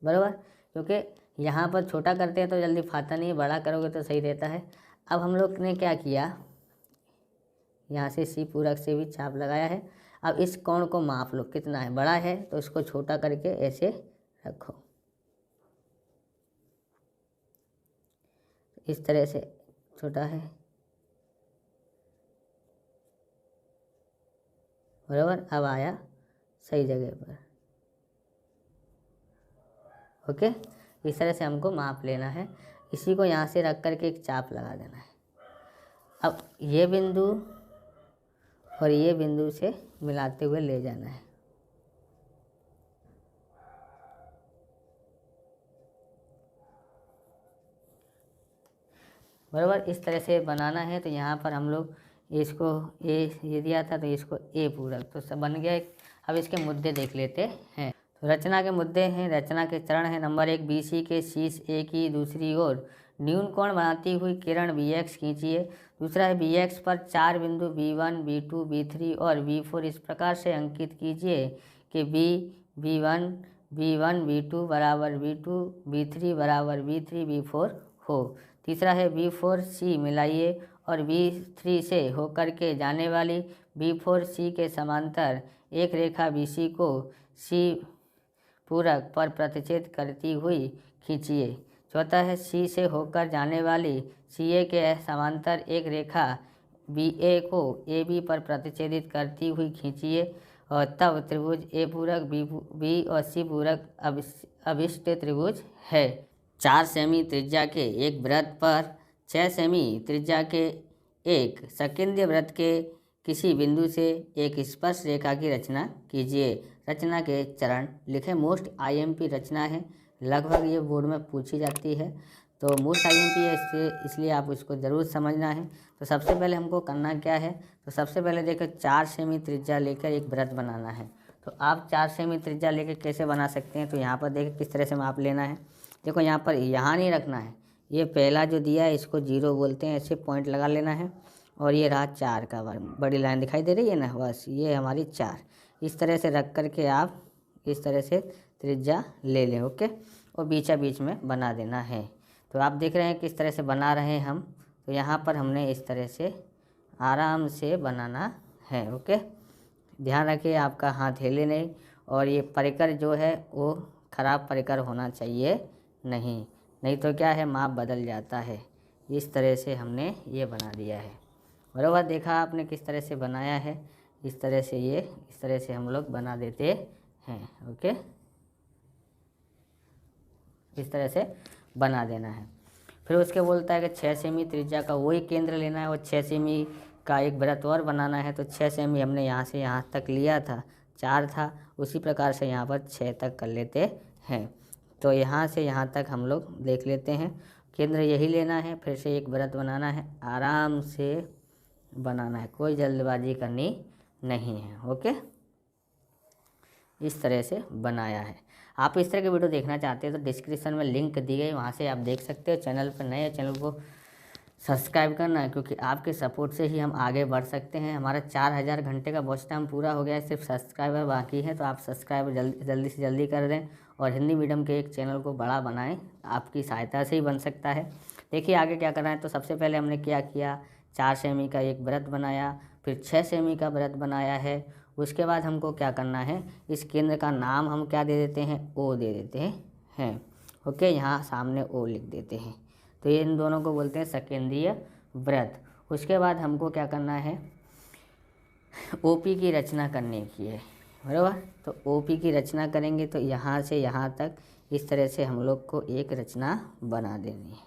बराबर, क्योंकि यहाँ पर छोटा करते हैं तो जल्दी फाता नहीं, बड़ा करोगे तो सही रहता है। अब हम लोग ने क्या किया, यहाँ से C पूरक से भी चाप लगाया है। अब इस कोण को माप लो कितना है, बड़ा है तो इसको छोटा करके ऐसे रखो, इस तरह से छोटा है। बराबर, अब आया सही जगह पर। ओके, इस तरह से हमको माप लेना है। इसी को यहाँ से रख करके एक चाप लगा देना है। अब ये बिंदु और ये बिंदु से मिलाते हुए ले जाना है। बराबर, इस तरह से बनाना है। तो यहाँ पर हम लोग इसको ये दिया था, तो इसको A पूरक तो सब बन गया। अब इसके मुद्दे देख लेते हैं। तो रचना के मुद्दे हैं, रचना के चरण हैं। नंबर 1, BC के शीर्ष A की दूसरी ओर न्यून कोण बनाती हुई किरण BX खींचिए। दूसरा है BX पर 4 बिंदु B1, B2, B3 और B4 इस प्रकार से अंकित कीजिए कि B1 B2 बराबर B2, B3 बराबर B3, B4 हो। तीसरा है B4C मिलाइए और B3 से होकर के जाने वाली B4C के समांतर एक रेखा BC को C पूरक पर प्रतिच्छेद करती हुई खींचिए। चौथा है C से होकर जाने वाली CA के समांतर एक रेखा BA को AB पर प्रतिच्छेदित करती हुई खींचिए और तब त्रिभुज A पूरक B और C पूरक अभिष्ट त्रिभुज है। 4 सेमी त्रिज्या के एक वृत्त पर 6 सेमी त्रिज्या के एक संकेंद्रीय वृत्त के किसी बिंदु से एक स्पर्श रेखा की रचना कीजिए। रचना के चरण लिखें। मोस्ट IMP रचना है, लगभग ये बोर्ड में पूछी जाती है, तो मोस्ट IMP है, इसलिए आप इसको ज़रूर समझना है। तो सबसे पहले हमको करना क्या है, तो सबसे पहले देखो 4 सेमी त्रिज्या लेकर एक वृत्त बनाना है। तो आप 4 सेमी त्रिज्या लेकर कैसे बना सकते हैं, तो यहाँ पर देखें किस तरह से माप लेना है। देखो यहाँ पर यहाँ नहीं रखना है, ये पहला जो दिया है इसको 0 बोलते हैं, ऐसे पॉइंट लगा लेना है। और ये रहा 4 का बड़ी लाइन दिखाई दे रही है ना, बस ये हमारी 4। इस तरह से रख करके आप इस तरह से त्रिज्या ले लें। ओके, और बीचा बीच में बना देना है। तो आप देख रहे हैं किस तरह से बना रहे हैं हम। तो यहाँ पर हमने इस तरह से आराम से बनाना है। ओके, ध्यान रखिए आपका हाथ हिले नहीं, और ये परिकर जो है वो ख़राब परिकर होना चाहिए नहीं, नहीं तो क्या है माप बदल जाता है। इस तरह से हमने ये बना दिया है। बराबर, देखा आपने किस तरह से बनाया है। इस तरह से इस तरह से हम लोग बना देते हैं। ओके, इस तरह से बना देना है। फिर उसके बोलता है कि 6 सेमी त्रिज्या का वही केंद्र लेना है और 6 सेमी का एक वृत्त और बनाना है। तो 6 सेमी हमने यहाँ से यहाँ तक लिया था, 4 था, उसी प्रकार से यहाँ पर 6 तक कर लेते हैं। तो यहाँ से यहाँ तक हम लोग देख लेते हैं, केंद्र यही लेना है, फिर से एक वृत्त बनाना है, आराम से बनाना है, कोई जल्दबाजी करनी नहीं है। ओके, इस तरह से बनाया है। आप इस तरह के वीडियो देखना चाहते हैं तो डिस्क्रिप्शन में लिंक दी गई, वहाँ से आप देख सकते हो। चैनल पर नए, चैनल को सब्सक्राइब करना है, क्योंकि आपके सपोर्ट से ही हम आगे बढ़ सकते हैं। हमारा 4000 घंटे का वॉच टाइम पूरा हो गया है, सिर्फ सब्सक्राइबर बाकी है। तो आप सब्सक्राइबर जल्दी से जल्दी कर दें और हिंदी मीडियम के एक चैनल को बड़ा बनाएं, आपकी सहायता से ही बन सकता है। देखिए आगे क्या करना है। तो सबसे पहले हमने क्या किया, 4 सेमी का एक वृत्त बनाया, फिर 6 सेमी का वृत्त बनाया है। उसके बाद हमको क्या करना है, इस केंद्र का नाम हम क्या दे देते हैं, ओ दे देते हैं। ओके, यहाँ सामने ओ लिख देते हैं। तो ये इन दोनों को बोलते हैं सकेंद्रीय वृत्त। उसके बाद हमको क्या करना है, ओपी की रचना करने की है। बराबर, तो ओपी की रचना करेंगे तो यहाँ से यहाँ तक इस तरह से हम लोग को एक रचना बना देनी है।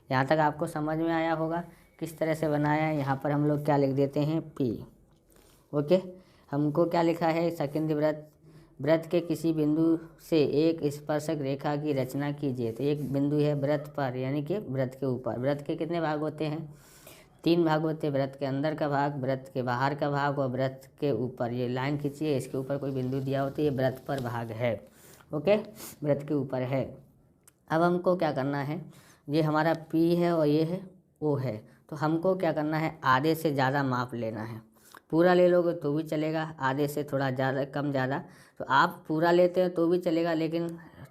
यहाँ तक आपको समझ में आया होगा किस तरह से बनाया है। यहाँ पर हम लोग क्या लिख देते हैं, पी। ओके, हमको क्या लिखा है, सकेंद्रीय वृत्त के किसी बिंदु से एक स्पर्शक रेखा की रचना कीजिए। तो एक बिंदु है वृत्त पर, यानी कि वृत्त के ऊपर। वृत्त के कितने भाग होते हैं, 3 भाग होते हैं, वृत्त के अंदर का भाग, वृत्त के बाहर का भाग और वृत्त के ऊपर। ये लाइन खींचिए, इसके ऊपर कोई बिंदु दिया होता है, ये वृत्त पर भाग है। ओके, वृत्त के ऊपर है। अब हमको क्या करना है, ये हमारा पी है और ये है ओ है। तो हमको क्या करना है, आधे से ज़्यादा माप लेना है। पूरा ले लोगे तो भी चलेगा, आधे से थोड़ा ज़्यादा कम ज़्यादा। तो आप पूरा लेते हैं तो भी चलेगा, लेकिन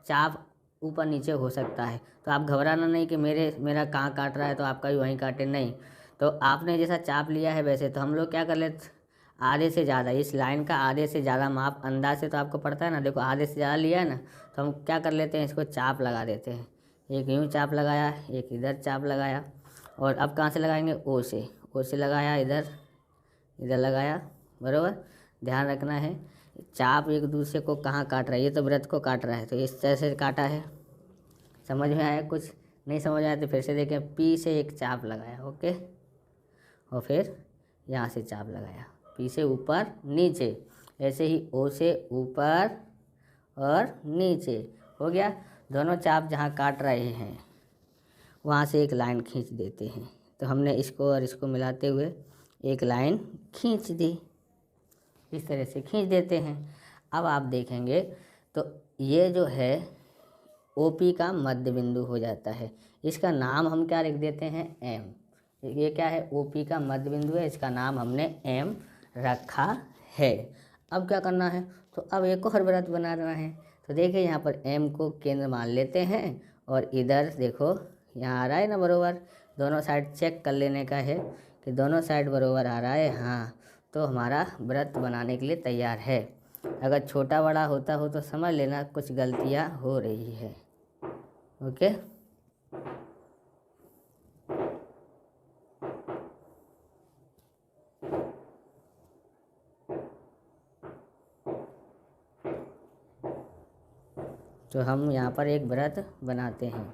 चाप ऊपर नीचे हो सकता है। तो आप घबराना नहीं कि मेरा कहाँ काट रहा है तो आपका भी वहीं काटे, नहीं। तो आपने जैसा चाप लिया है वैसे, तो हम लोग क्या कर लेते, आधे से ज़्यादा, इस लाइन का आधे से ज़्यादा माप अंदाज से तो आपको पड़ता है ना। देखो आधे से ज़्यादा लिया है ना, तो हम क्या कर लेते हैं, इसको चाप लगा देते हैं। एक यूँ चाप लगाया, एक इधर चाप लगाया, और अब कहाँ से लगाएंगे, ओ से लगाया, इधर लगाया। बराबर, ध्यान रखना है चाप एक दूसरे को कहाँ काट रहा है, ये तो वृत्त को काट रहा है, तो इस तरह से काटा है। समझ में आया, कुछ नहीं समझ आया तो फिर से देखें, पी से एक चाप लगाया। ओके, और फिर यहाँ से चाप लगाया, पी से ऊपर नीचे, ऐसे ही ओ से ऊपर और नीचे। हो गया, दोनों चाप जहाँ काट रहे हैं वहाँ से एक लाइन खींच देते हैं। तो हमने इसको और इसको मिलाते हुए एक लाइन खींच दी, इस तरह से खींच देते हैं। अब आप देखेंगे तो ये जो है ओपी का मध्य बिंदु हो जाता है। इसका नाम हम क्या लिख देते हैं, एम। ये क्या है, ओपी का मध्य बिंदु है, इसका नाम हमने एम रखा है। अब क्या करना है, तो अब एक और वृत्त बनाना है। तो देखिए यहाँ पर एम को केंद्र मान लेते हैं, और इधर देखो यहाँ आ रहा है ना बराबर, दोनों साइड चेक कर लेने का है कि दोनों साइड बराबर आ रहा है। हाँ, तो हमारा वृत्त बनाने के लिए तैयार है। अगर छोटा बड़ा होता हो तो समझ लेना कुछ गलतियाँ हो रही है। ओके, तो हम यहाँ पर एक वृत्त बनाते हैं।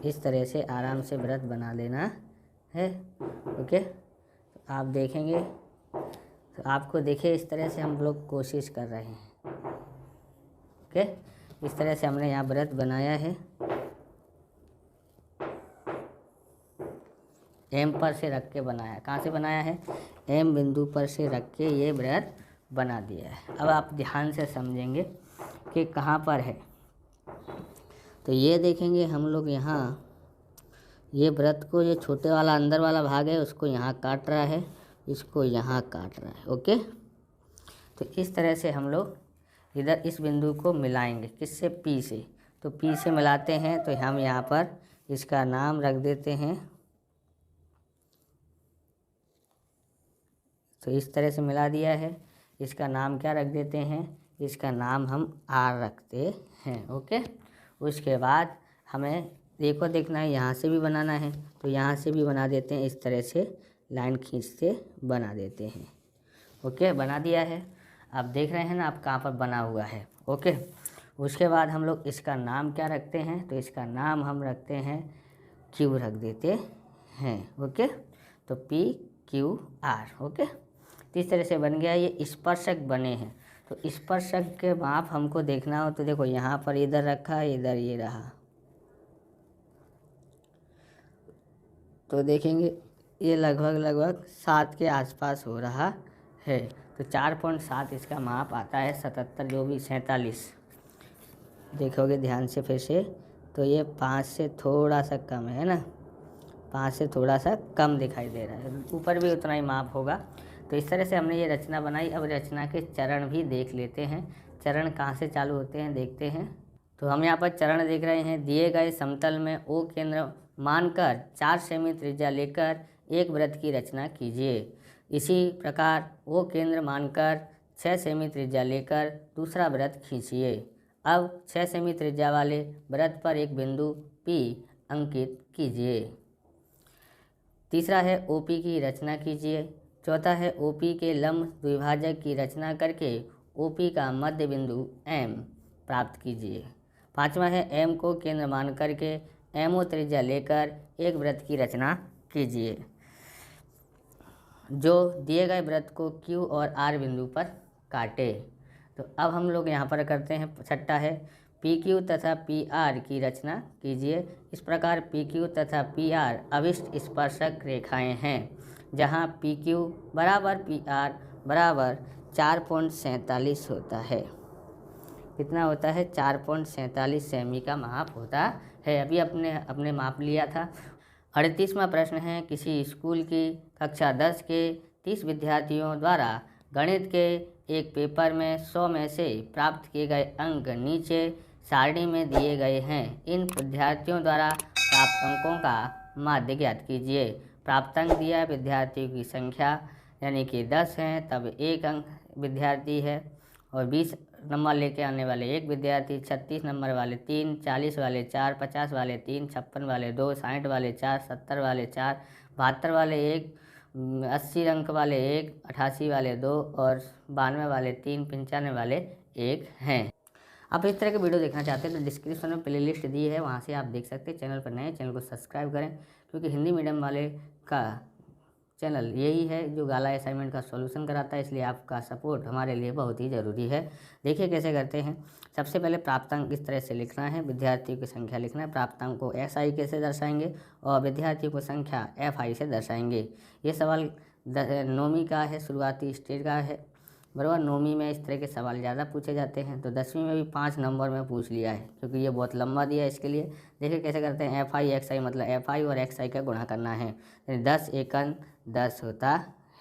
इस तरह से आराम से वृत्त बना लेना है। ओके, तो आप देखेंगे, तो आपको देखिए इस तरह से हम लोग कोशिश कर रहे हैं। ओके, इस तरह से हमने यहाँ वृत्त बनाया है, एम पर से रख के बनाया। कहाँ से बनाया है, एम बिंदु पर से रख के ये वृत्त बना दिया है। अब आप ध्यान से समझेंगे कि कहाँ पर है। तो ये देखेंगे हम लोग यहाँ, ये वृत्त को, ये छोटे वाला अंदर वाला भाग है उसको यहाँ काट रहा है, इसको यहाँ काट रहा है। ओके, तो इस तरह से हम लोग इधर इस बिंदु को मिलाएंगे, किससे, पी से। तो पी से मिलाते हैं तो हम यहाँ पर इसका नाम रख देते हैं। तो इस तरह से मिला दिया है, इसका नाम क्या रख देते हैं, इसका नाम हम आर रखते हैं। ओके, उसके बाद हमें देखना है, यहाँ से भी बनाना है तो यहाँ से भी बना देते हैं, इस तरह से लाइन खींचते बना देते हैं। ओके, बना दिया है। अब देख रहे हैं ना आप कहाँ पर बना हुआ है। ओके, उसके बाद हम लोग इसका नाम क्या रखते हैं, तो इसका नाम हम रखते हैं क्यू रख देते हैं। ओके, तो पी क्यू आर। ओके, तो इस तरह से बन गया। ये स्पर्शक बने हैं, तो स्पर्शक के माप हमको देखना हो तो देखो यहाँ पर इधर रखा, इधर ये रहा, तो देखेंगे ये लगभग 7 के आसपास हो रहा है। तो 4.7 इसका माप आता है। 77 जो भी 47 देखोगे ध्यान से फिर से, तो ये 5 से थोड़ा सा कम है ना, 5 से थोड़ा सा कम दिखाई दे रहा है, ऊपर भी उतना ही माप होगा। तो इस तरह से हमने ये रचना बनाई। अब रचना के चरण भी देख लेते हैं। चरण कहाँ से चालू होते हैं देखते हैं। तो हम यहाँ पर चरण देख रहे हैं। दिए गए समतल में ओ केंद्र मानकर 4 सेमी त्रिज्या लेकर एक वृत्त की रचना कीजिए। इसी प्रकार ओ केंद्र मानकर 6 सेमी त्रिज्या लेकर दूसरा वृत्त खींचिए। अब 6 सेमी त्रिज्या वाले वृत्त पर एक बिंदु P अंकित कीजिए। तीसरा है OP की रचना कीजिए। चौथा है OP के लंब द्विभाजक की रचना करके OP का मध्य बिंदु M प्राप्त कीजिए। पांचवा है M को केंद्र मान करके MO त्रिज्या लेकर एक वृत्त की रचना कीजिए जो दिए गए वृत्त को Q और R बिंदु पर काटे। तो अब हम लोग यहाँ पर करते हैं। छठा है PQ तथा PR की रचना कीजिए। इस प्रकार PQ तथा PR अभिष्ट स्पर्शक रेखाएं हैं, जहाँ PQ बराबर PR बराबर 4.47 होता है। कितना होता है? 4.47 सेमी का माप होता है। अभी अपने माप लिया था। 38वां प्रश्न है, किसी स्कूल की कक्षा 10 के 30 विद्यार्थियों द्वारा गणित के एक पेपर में 100 में से प्राप्त किए गए अंक नीचे सारणी में दिए गए हैं। इन विद्यार्थियों द्वारा प्राप्त अंकों का माध्य ज्ञात कीजिए। प्राप्त अंक दिया विद्यार्थियों की संख्या, यानी कि 10 हैं, तब एक अंक विद्यार्थी है, और 20 नंबर लेके आने वाले एक विद्यार्थी, 36 नंबर वाले 3, 40 वाले 4, 50 वाले 3, 56 वाले 2, 60 वाले 4, 70 वाले 4, 72 वाले 1, 80 अंक वाले 1, 88 वाले 2 और 92 वाले 3, 95 वाले 1 हैं। आप इस तरह के वीडियो देखना चाहते हैं तो डिस्क्रिप्शन में प्लेलिस्ट दी है, वहाँ से आप देख सकते हैं। चैनल पर नए चैनल को सब्सक्राइब करें, क्योंकि हिंदी मीडियम वाले का चैनल यही है जो गाला असाइनमेंट का सॉल्यूशन कराता है, इसलिए आपका सपोर्ट हमारे लिए बहुत ही ज़रूरी है। देखिए कैसे करते हैं। सबसे पहले प्राप्तांक इस तरह से लिखना है, विद्यार्थियों की संख्या लिखना है। प्राप्तांक को SI कैसे दर्शाएंगे और विद्यार्थियों को संख्या FI से दर्शाएंगे। ये सवाल 9वीं का है, शुरुआती स्टेज का है, बराबर। 9वीं में इस तरह के सवाल ज़्यादा पूछे जाते हैं, तो 10वीं में भी 5 नंबर में पूछ लिया है, क्योंकि ये बहुत लंबा दिया है। इसके लिए देखिए कैसे करते हैं। FI XI मतलब FI और XI का गुणा करना है, यानी 10 एकन 10 होता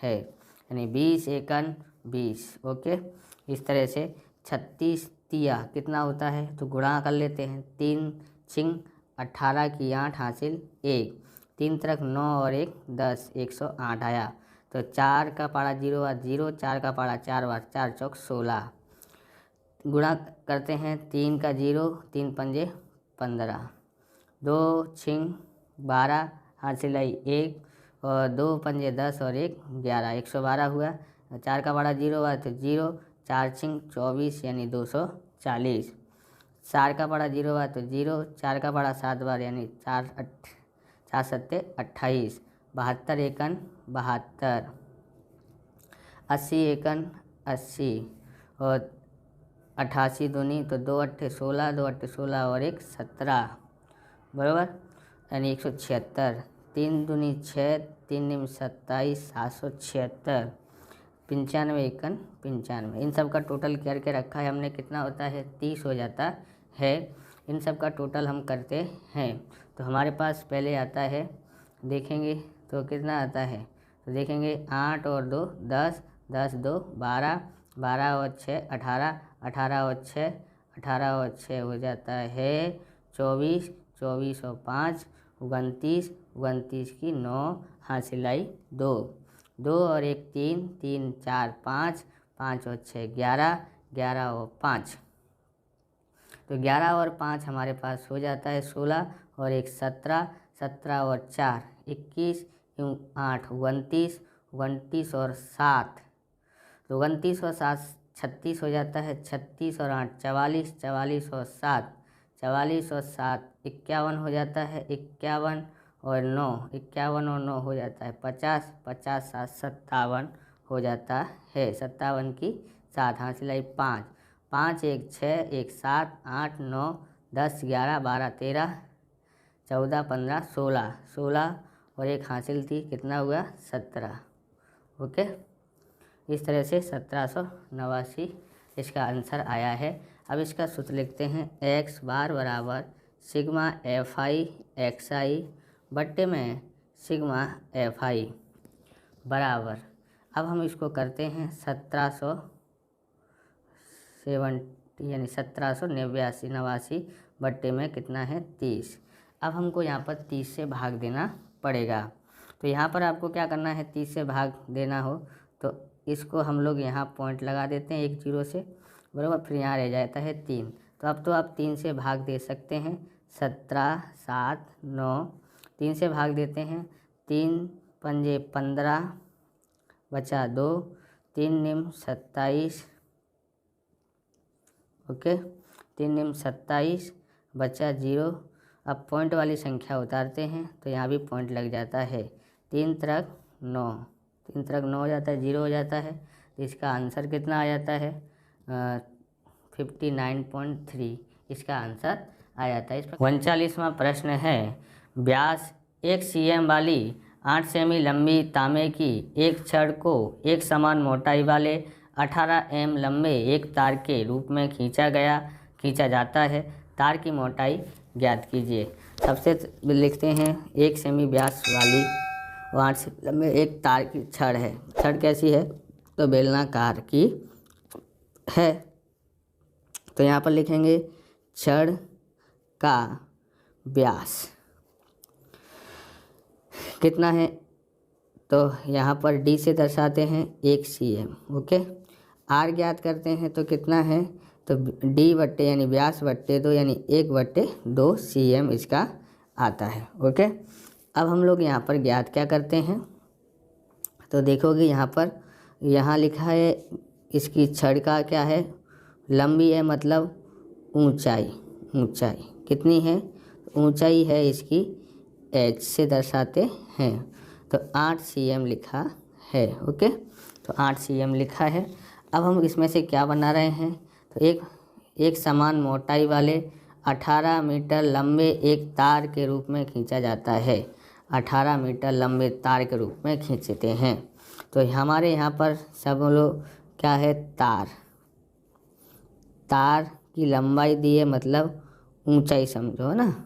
है, यानी 20 एकन 20। ओके, इस तरह से 36 तिया कितना होता है, तो गुणा कर लेते हैं। 3 छिंग 18 की 8 हासिल 1, 3 तरक 9 और 1 10, 108 आया। तो 4 का पारा 0 और 0, 4 का पारा 4 बार 4 चौक 16। गुणा करते हैं। 3 का 0, 3 पंजे 15, 2 छिंग 12 हासिल 1 और 2 पंजे 10 और 1 11, 112 हुआ। 4 का पारा 0 हुआ तो 0, 4 छिंग 24 यानी 240। 4 का पारा 0 हुआ तो 0, 4 का पारा 7 बार यानी 4 सत्ते 28, 72 एकन 72, 80 एकन 80 और 88 दूनी तो 2 अट्ठे 16, 2 अट्ठे 16 और 1 17, बराबर, यानी 176। 3 दूनी 6, 3 निम 27, 776, 95 एकन 95। इन सब का टोटल करके रखा है हमने, कितना होता है 30 हो जाता है। इन सब का टोटल हम करते हैं, तो हमारे पास पहले आता है, देखेंगे तो कितना आता है, तो देखेंगे 8 और 2 10, 10 2 12, 12 और 6 18, 18 और 6 18 और 6 हो जाता है 24, 24 और 5 29, 29 की 9, हासिल आई 2, 2 और 1 3, 3 4 5, 5 और 6 11, 11 और 5, तो 11 और 5 हमारे पास हो जाता है 16 और 1 17, 17 और 4 21, 8 29, 29 और 7, तो 29 और 7 36 हो जाता है 36 और 8 44, 44 और 7 44 और 7 51 हो जाता है 51 और 9 51 और 9 हो जाता है 50, 50 7 57 हो जाता है 57 की 7, हासिल आई 5, 5 1 6 1 7 8 9 10 11 12 13 14 15 16, 16 और एक हासिल थी, कितना हुआ 17। ओके, इस तरह से 1789 इसका आंसर आया है। अब इसका सूत्र लिखते हैं x बार बराबर सिग्मा एफ आई एक्स आई बट्टे में सिग्मा एफ आई बराबर, अब हम इसको करते हैं 1770 यानी 1789 बट्टे में कितना है 30। अब हमको यहाँ पर 30 से भाग देना पड़ेगा, तो यहाँ पर आपको क्या करना है 30 से भाग देना हो तो इसको हम लोग यहाँ पॉइंट लगा देते हैं 1 0 से, बराबर, फिर यहाँ रह जाता है 3, तो अब तो आप 3 से भाग दे सकते हैं 17 7 9, 3 से भाग देते हैं 3 पंजे 15 बचा 2, 3 निम 27, ओके, 3 निम 27 बचा 0। अब पॉइंट वाली संख्या उतारते हैं तो यहाँ भी पॉइंट लग जाता है, 3 त्रिक 9, 3 त्रिक 9 हो जाता है, 0 हो जाता है, तो इसका आंसर कितना आ जाता है 59.3 इसका आंसर आ जाता है। इस पर 39वां प्रश्न है, व्यास 1 cm वाली 8 सेमी लंबी तांबे की एक छड़ को एक समान मोटाई वाले 18 m लंबे एक तार के रूप में खींचा जाता है, तार की मोटाई ज्ञात कीजिए। सबसे लिखते हैं 1 सेमी व्यास वाली और 8 सेमी लंबे एक तार की छड़ है। छड़ कैसी है तो बेलनाकार की है, तो यहाँ पर लिखेंगे छड़ का व्यास कितना है, तो यहाँ पर d से दर्शाते हैं 1 cm, ओके। r ज्ञात करते हैं तो कितना है, तो d बट्टे यानी व्यास बट्टे 2 यानी 1/2 cm इसका आता है, ओके। अब हम लोग यहाँ पर ज्ञात क्या करते हैं, तो देखोगे यहाँ पर यहाँ लिखा है इसकी छड़ का क्या है, लंबी है मतलब ऊंचाई, ऊंचाई कितनी है, ऊंचाई है इसकी h से दर्शाते हैं, तो 8 cm लिखा है, ओके, तो 8 cm लिखा है। अब हम इसमें से क्या बना रहे हैं, तो एक समान मोटाई वाले 18 मीटर लंबे एक तार के रूप में खींचा जाता है, 18 मीटर लंबे तार के रूप में खींचते हैं, तो हमारे यहाँ पर सब लोग क्या है, तार की लंबाई दी है मतलब ऊंचाई, समझो ना,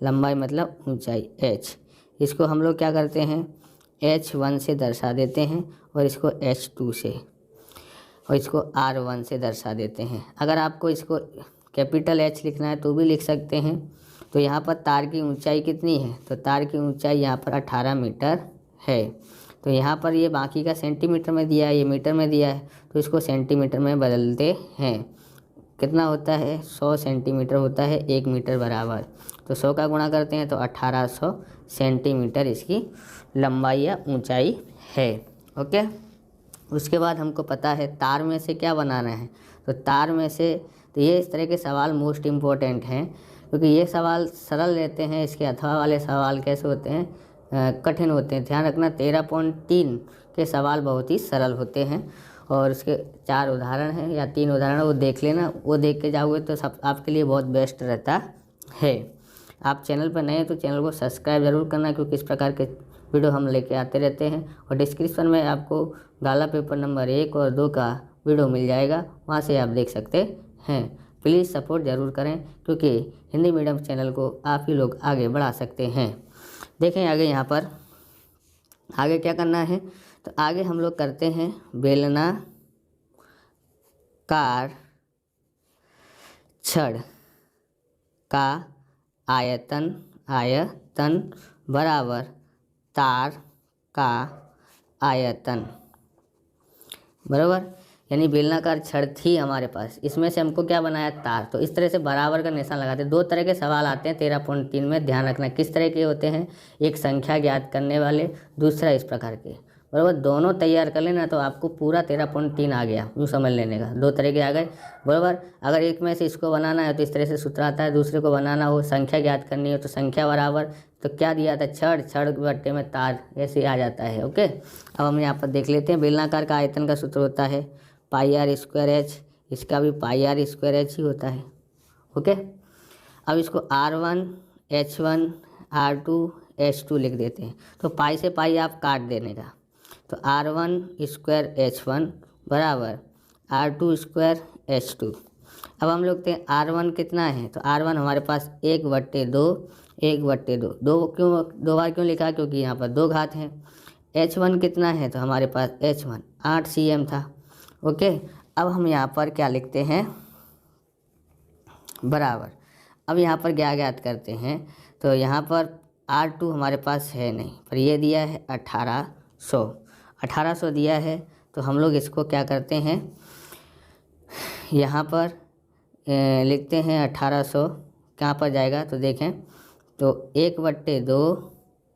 लंबाई मतलब ऊंचाई h, इसको हम लोग क्या करते हैं h1 से दर्शा देते हैं और इसको h2 से और इसको r1 से दर्शा देते हैं। अगर आपको इसको कैपिटल H लिखना है तो भी लिख सकते हैं। तो यहाँ पर तार की ऊंचाई कितनी है, तो तार की ऊंचाई यहाँ पर 18 मीटर है, तो यहाँ पर ये बाकी का सेंटीमीटर में दिया है, ये मीटर में दिया है, तो इसको सेंटीमीटर में बदलते हैं, कितना होता है 100 सेंटीमीटर होता है 1 मीटर बराबर, तो 100 का गुणा करते हैं तो 1800 सेंटीमीटर इसकी लंबाई या ऊंचाई है, ओके। उसके बाद हमको पता है तार में से क्या बनाना है, तो तार में से, तो ये इस तरह के सवाल मोस्ट इम्पोर्टेंट हैं क्योंकि ये सवाल सरल रहते हैं, इसके अथवा वाले सवाल कैसे होते हैं, कठिन होते हैं। ध्यान रखना 13.3 के सवाल बहुत ही सरल होते हैं और उसके 4 उदाहरण हैं या 3 उदाहरण, वो देख लेना, वो देख के जाओगे तो सब आपके लिए बहुत बेस्ट रहता है। आप चैनल पर नए हैं तो चैनल को सब्सक्राइब ज़रूर करना क्योंकि इस प्रकार के वीडियो हम लेके आते रहते हैं, और डिस्क्रिप्शन में आपको गाला पेपर नंबर 1 और 2 का वीडियो मिल जाएगा, वहाँ से आप देख सकते हैं। प्लीज़ सपोर्ट ज़रूर करें क्योंकि हिंदी मीडियम चैनल को आप ही लोग आगे बढ़ा सकते हैं। देखें आगे यहाँ पर आगे क्या करना है, तो आगे हम लोग करते हैं बेलनाकार छड़ का आयतन बराबर तार का आयतन, बराबर। यानी बेलनाकार छड़ थी हमारे पास, इसमें से हमको क्या बनाया, तार। तो इस तरह से बराबर का निशान लगाते हैं। दो तरह के सवाल आते हैं 13.3 में, ध्यान रखना किस तरह के होते हैं, एक संख्या ज्ञात करने वाले, दूसरा इस प्रकार के, बराबर। दोनों तैयार कर लेना तो आपको पूरा 13.3 आ गया, यूँ समझ लेने का। दो तरह के आ गए, बराबर। अगर एक में से इसको बनाना है तो इस तरह से सूत्र आता है, दूसरे को बनाना हो, संख्या ज्ञात करनी हो तो संख्या बराबर, तो क्या दिया था, छड़, छड़ के बट्टे में तार, ऐसे आ जाता है। ओके, अब हम यहाँ पर देख लेते हैं। बेलनाकार का आयतन का सूत्र होता है पाई आर स्क्वायर एच, इसका भी पाई आर स्क्वायर एच ही होता है। ओके, अब इसको R1 H1 R2 H2 लिख देते हैं। तो पाई से पाई आप काट देने का, तो R1 स्क्वायर H1 बराबर R2 स्क्वायर H2। अब हम लोग हैं R1 कितना है, तो R1 हमारे पास 1/2, 1/2, दो बार क्यों लिखा, क्योंकि यहाँ पर दो घात हैं। H1 कितना है, तो हमारे पास H1 8 cm था। ओके, अब हम यहाँ पर क्या लिखते हैं, बराबर। अब यहाँ पर क्या ज्ञात करते हैं, तो यहाँ पर R2 हमारे पास है नहीं, पर ये दिया है 1800 दिया है। तो हम लोग इसको क्या करते हैं, यहाँ पर लिखते हैं 1800 कहाँ पर जाएगा, तो देखें तो 1/2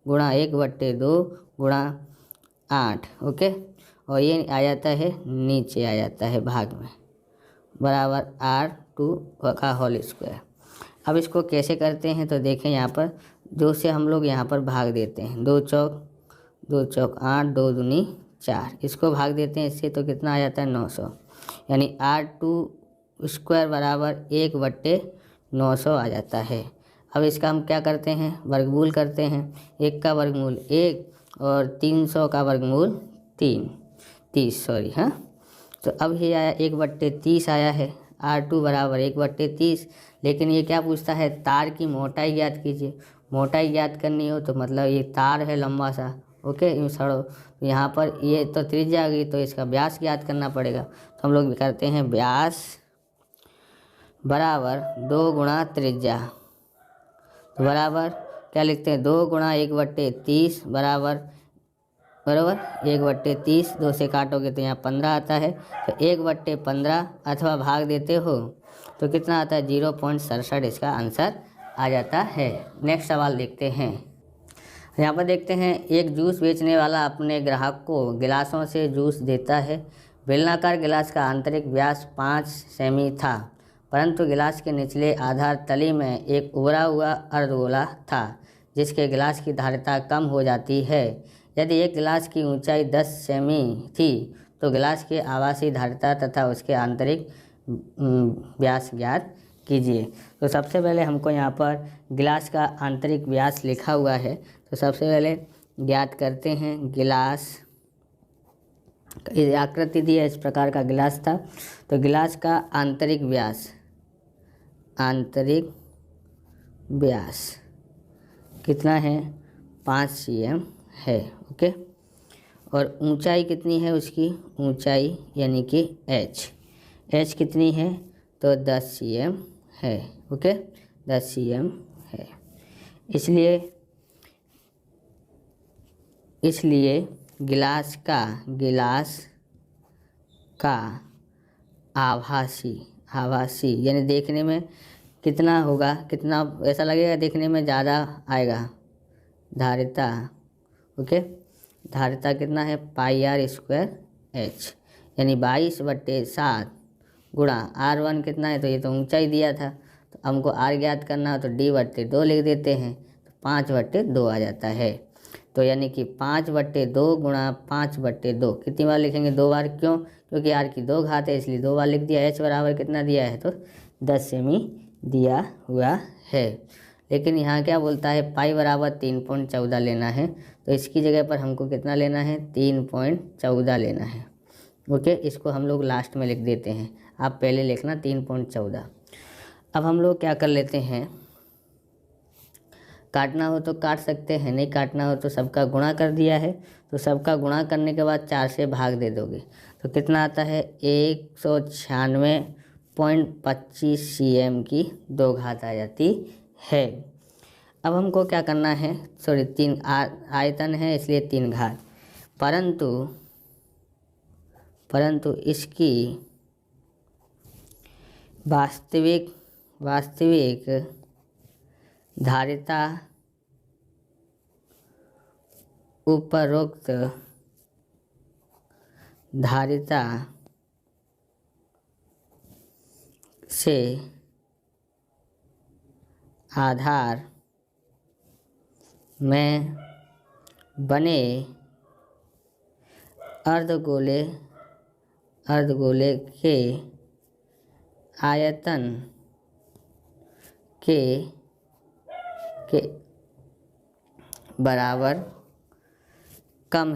गुणा 1/2 गुणा 8। ओके, और ये आ जाता है, नीचे आ जाता है भाग में, बराबर R2 का होल स्क्वायर। अब इसको कैसे करते हैं, तो देखें यहाँ पर 2 से हम लोग यहाँ पर भाग देते हैं, 2 चौक 8, 2 दूनी 4, इसको भाग देते हैं इससे, तो कितना आ जाता है 900। यानी R2 स्क्वायर बराबर 1/900 आ जाता है। अब इसका हम क्या करते हैं, वर्गमूल करते हैं। 1 का वर्गमूल 1 और 300 का वर्गमूल 30, सॉरी, हाँ। तो अब ये आया 1/30 आया है, R2 बराबर 1/30। लेकिन ये क्या पूछता है, तार की मोटाई ज्ञात कीजिए। मोटाई ज्ञात करनी हो तो मतलब ये तार है लंबा सा, ओके, यूँ सड़ो, तो यहाँ पर ये तो त्रिज्या आ गई, तो इसका व्यास ज्ञात करना पड़ेगा। तो हम लोग करते हैं व्यास बराबर 2 गुणा त्रिज्या, तो बराबर क्या लिखते हैं, 2 गुणा 1/30 बराबर 1/30, 2 से काटोगे तो यहाँ 15 आता है। तो 1/15 अथवा भाग देते हो तो कितना आता है, 0.67 इसका आंसर आ जाता है। नेक्स्ट सवाल देखते हैं। यहाँ पर देखते हैं, एक जूस बेचने वाला अपने ग्राहक को गिलासों से जूस देता है। बेलनाकार गिलास का आंतरिक व्यास 5 सेमी था, परंतु गिलास के निचले आधार तली में एक उभरा हुआ अर्धगोला था जिसके गिलास की धारिता कम हो जाती है। यदि एक गिलास की ऊंचाई 10 सेमी थी तो गिलास की आभासी धारिता तथा उसके आंतरिक व्यास ज्ञात कीजिए। तो सबसे पहले हमको यहाँ पर गिलास का आंतरिक व्यास लिखा हुआ है, तो सबसे पहले ज्ञात करते हैं। गिलास आकृति दी है, इस प्रकार का गिलास था, तो गिलास का आंतरिक व्यास कितना है, 5 cm है। ओके, और ऊंचाई कितनी है उसकी, ऊंचाई यानी कि h कितनी है, तो 10 cm है। ओके, 10 cm है। इसलिए गिलास का आभासी यानी देखने में कितना होगा, कितना ऐसा लगेगा, देखने में ज़्यादा आएगा धारिता। ओके, धारिता कितना है, पाई आर स्क्वायर एच, यानी 22/7 गुणा R1 कितना है, तो ये तो ऊंचाई दिया था, तो हमको R ज्ञात करना हो तो D/2 लिख देते हैं, तो 5/2 आ जाता है। तो यानी कि 5/2 गुणा 5/2 कितनी बार लिखेंगे, 2 बार। क्यों, क्योंकि R की 2 घात है इसलिए 2 बार लिख दिया। H बराबर कितना दिया है, तो 10 सेमी दिया हुआ है। लेकिन यहाँ क्या बोलता है, पाई बराबर 3.14 लेना है, तो इसकी जगह पर हमको कितना लेना है, 3.14 लेना है। ओके, इसको हम लोग लास्ट में लिख देते हैं, आप पहले लिखना 3.14। अब हम लोग क्या कर लेते हैं, काटना हो तो काट सकते हैं, नहीं काटना हो तो सबका गुणा कर दिया है, तो सबका गुणा करने के बाद 4 से भाग दे दोगे तो कितना आता है, 0.25 cm की 2 घात आ जाती है। अब हमको क्या करना है, सॉरी 3 आयतन है इसलिए 3 घात, परंतु इसकी वास्तविक धारिता उपरोक्त धारिता से आधार में बने अर्धगोले के आयतन के बराबर कम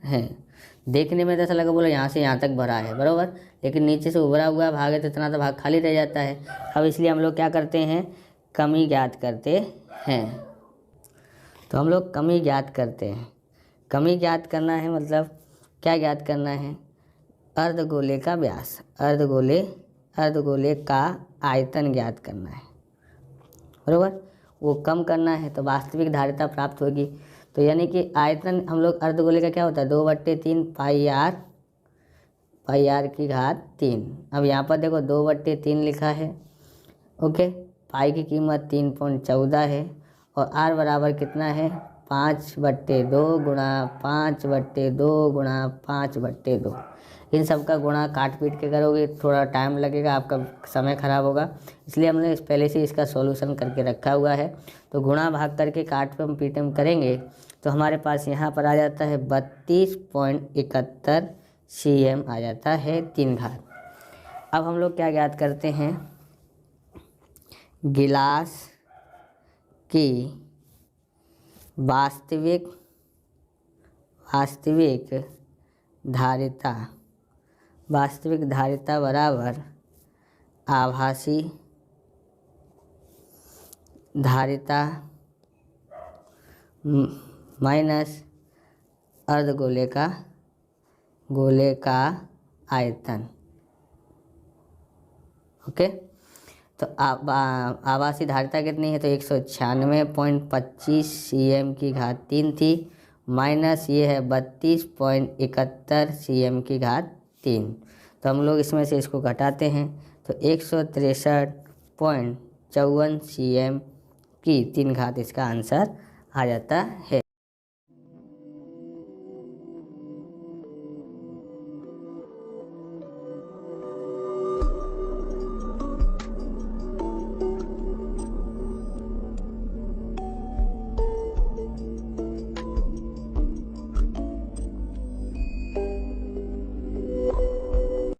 है। देखने में तो ऐसा लगा बोला यहाँ से यहाँ तक भरा है बराबर, लेकिन नीचे से उभरा हुआ भाग है तो इतना तो भाग खाली रह जाता है। अब इसलिए हम लोग क्या करते हैं, कमी ज्ञात करते हैं। तो हम लोग कमी ज्ञात करते हैं। कमी ज्ञात करना है मतलब क्या ज्ञात करना है, अर्धगोले का व्यास, अर्धगोले का आयतन ज्ञात करना है बराबर। वो कम करना है तो वास्तविक धारिता प्राप्त होगी। तो यानी कि आयतन हम लोग अर्धगोले का क्या होता है 2/3 पाई आर की घात 3। अब यहाँ पर देखो 2/3 लिखा है, ओके। पाई की कीमत 3.14 है और आर बराबर कितना है 5/2 गुणा 5/2 गुणा 5/2। इन सब का गुणा काट पीट के करोगे थोड़ा टाइम लगेगा, आपका समय ख़राब होगा, इसलिए हमने पहले से इसका सॉल्यूशन करके रखा हुआ है। तो गुणा भाग करके काट पे हम पीट में करेंगे तो हमारे पास यहाँ पर आ जाता है 32.71 cm आ जाता है 3 घात। अब हम लोग क्या ज्ञात करते हैं, गिलास की वास्तविक धारिता बराबर आभासी धारिता माइनस अर्धगोले का आयतन, ओके। तो आभासी धारिता कितनी है तो 196.25 cm की घात 3 थी, माइनस ये है 32.71 cm की घात 3। तो हम लोग इसमें से इसको घटाते हैं तो 163.54 cm की 3 घात इसका आंसर आ जाता है।